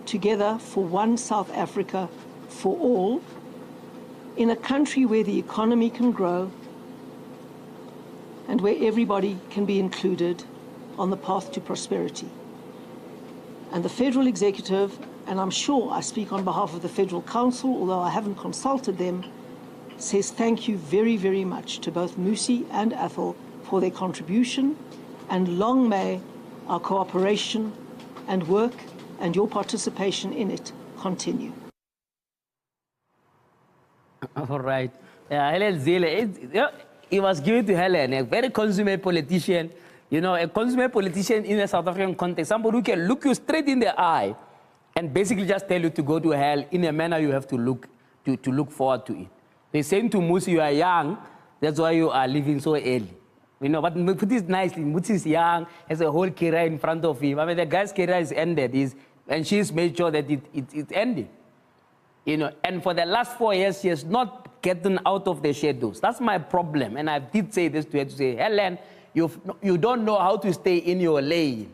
S11: together for one South Africa for all, in a country where the economy can grow and where everybody can be included on the path to prosperity. And the federal executive, and I'm sure I speak on behalf of the Federal Council, although I haven't consulted them, says thank you very, very much to both Musi and Athol for their contribution, and long may our cooperation and work and your participation in it continue.
S12: All right. Helen Zille, it was given to Helen, a very consummate politician. You know, a consummate politician in a South African context, somebody who can look you straight in the eye and basically just tell you to go to hell in a manner you have to look forward to it. They're saying to Musi, you are young, that's why you are living so early. You know, but put it nicely, Musi is young, has a whole career in front of him. I mean, the guy's career is ended, and she's made sure that it's ending. You know, and for the last 4 years, she has not gotten out of the shadows. That's my problem. And I did say this to her, to say, Helen, you don't know how to stay in your lane.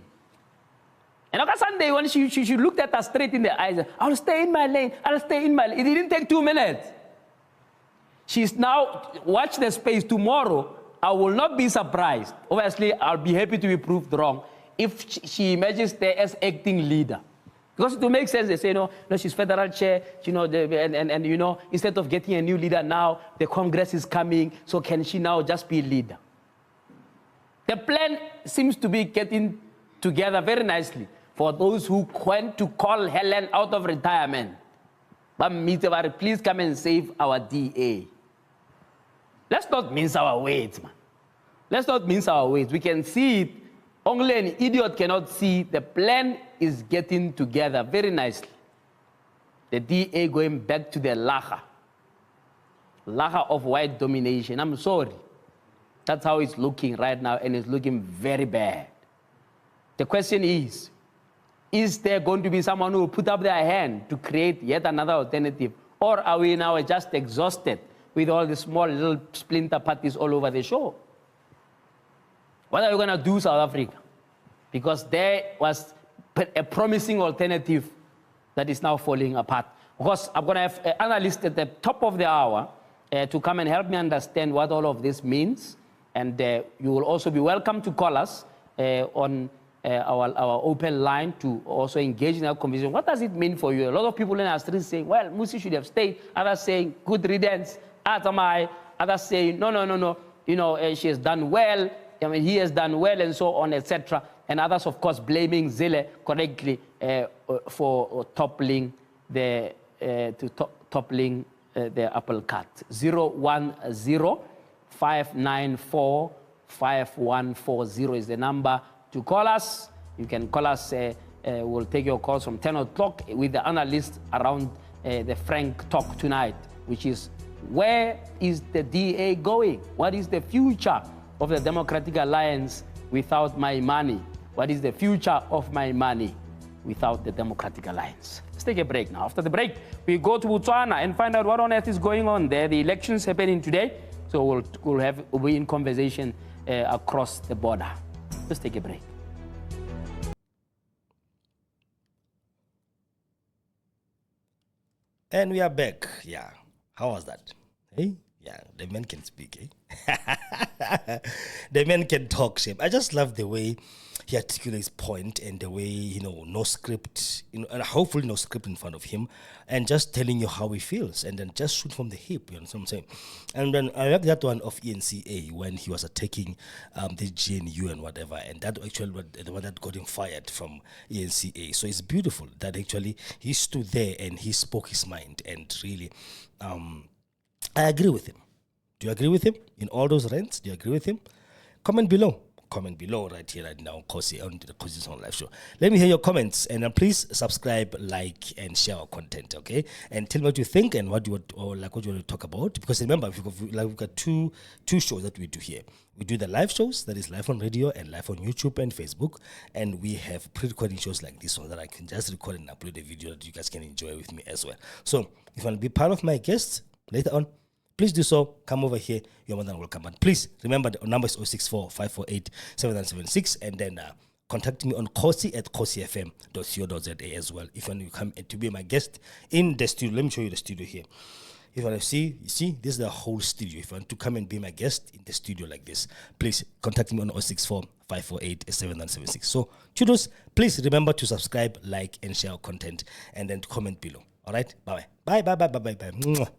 S12: And on Sunday, when she looked at us straight in the eyes, I'll stay in my lane, I'll stay in my lane. It didn't take 2 minutes. She's now, watch the space tomorrow. I will not be surprised. Obviously, I'll be happy to be proved wrong if she emerges there as acting leader. Because to make sense, they say, no, she's federal chair, you know, and you know, instead of getting a new leader now, the Congress is coming, so can she now just be leader? The plan seems to be getting together very nicely for those who want to call Helen out of retirement. But please come and save our DA. Let's not mince our words, man. Let's not mince our words. We can see it. Only an idiot cannot see the plan is getting together very nicely. The DA going back to the lacha of white domination. I'm sorry. That's how it's looking right now, and it's looking very bad. The question is there going to be someone who will put up their hand to create yet another alternative? Or are we now just exhausted with all the small little splinter parties all over the show? What are we going to do, South Africa? Because there was a promising alternative that is now falling apart. Of course, I'm going to have an analyst at the top of the hour to come and help me understand what all of this means. And you will also be welcome to call us on our open line to also engage in our conversation. What does it mean for you? A lot of people in our streets saying, well, Musi should have stayed. Others saying, good riddance. Others saying, no. You know, she has done well. I mean, he has done well, and so on, etc. And others, of course, blaming Zille correctly for toppling the apple cart. 010-594-5140 is the number to call us. You can call us. We'll take your calls from 10 o'clock with the analyst around the Frank talk tonight, which is, where is the DA going? What is the future of the Democratic Alliance without my money? What is the future of my money without the Democratic Alliance? Let's take a break now. After the break, we go to Botswana and find out what on earth is going on there. The elections happening today, so we'll be in conversation across the border. Let's take a break.
S1: And we are back. Yeah. How was that? Hey? Yeah, the men can speak, eh? The men can talk, shape. I just love the way he articulates point and the way, no script, and hopefully no script in front of him, and just telling you how he feels, and then just shoot from the hip, you know what I'm saying? And then I like that one of ENCA when he was attacking the GNU and whatever, and that actually was the one that got him fired from ENCA. So it's beautiful that actually he stood there and he spoke his mind, and really, I agree with him. Do you agree with him in all those rants? Do you agree with him? Comment below. Comment below right here, right now, Kgosi, on the Kgosi's on live show. Let me hear your comments, and please subscribe, like, and share our content, okay? And tell me what you think and what you want to talk about. Because remember, we've got two shows that we do here. We do the live shows, that is live on radio and live on YouTube and Facebook, and we have pre-recording shows like this one that I can just record and upload a video that you guys can enjoy with me as well. So if you want to be part of my guests later on, please do so. Come over here. You're more than welcome. But please remember the number is 064-548-7976, and then contact me on kgosi@kgosifm.co.za as well. If you want to come to be my guest in the studio, let me show you the studio here. If you want to see, you see, this is the whole studio. If you want to come and be my guest in the studio like this, please contact me on 064-548-7976. So, kudos, please remember to subscribe, like, and share our content, and then comment below. All right? Bye-bye. Bye.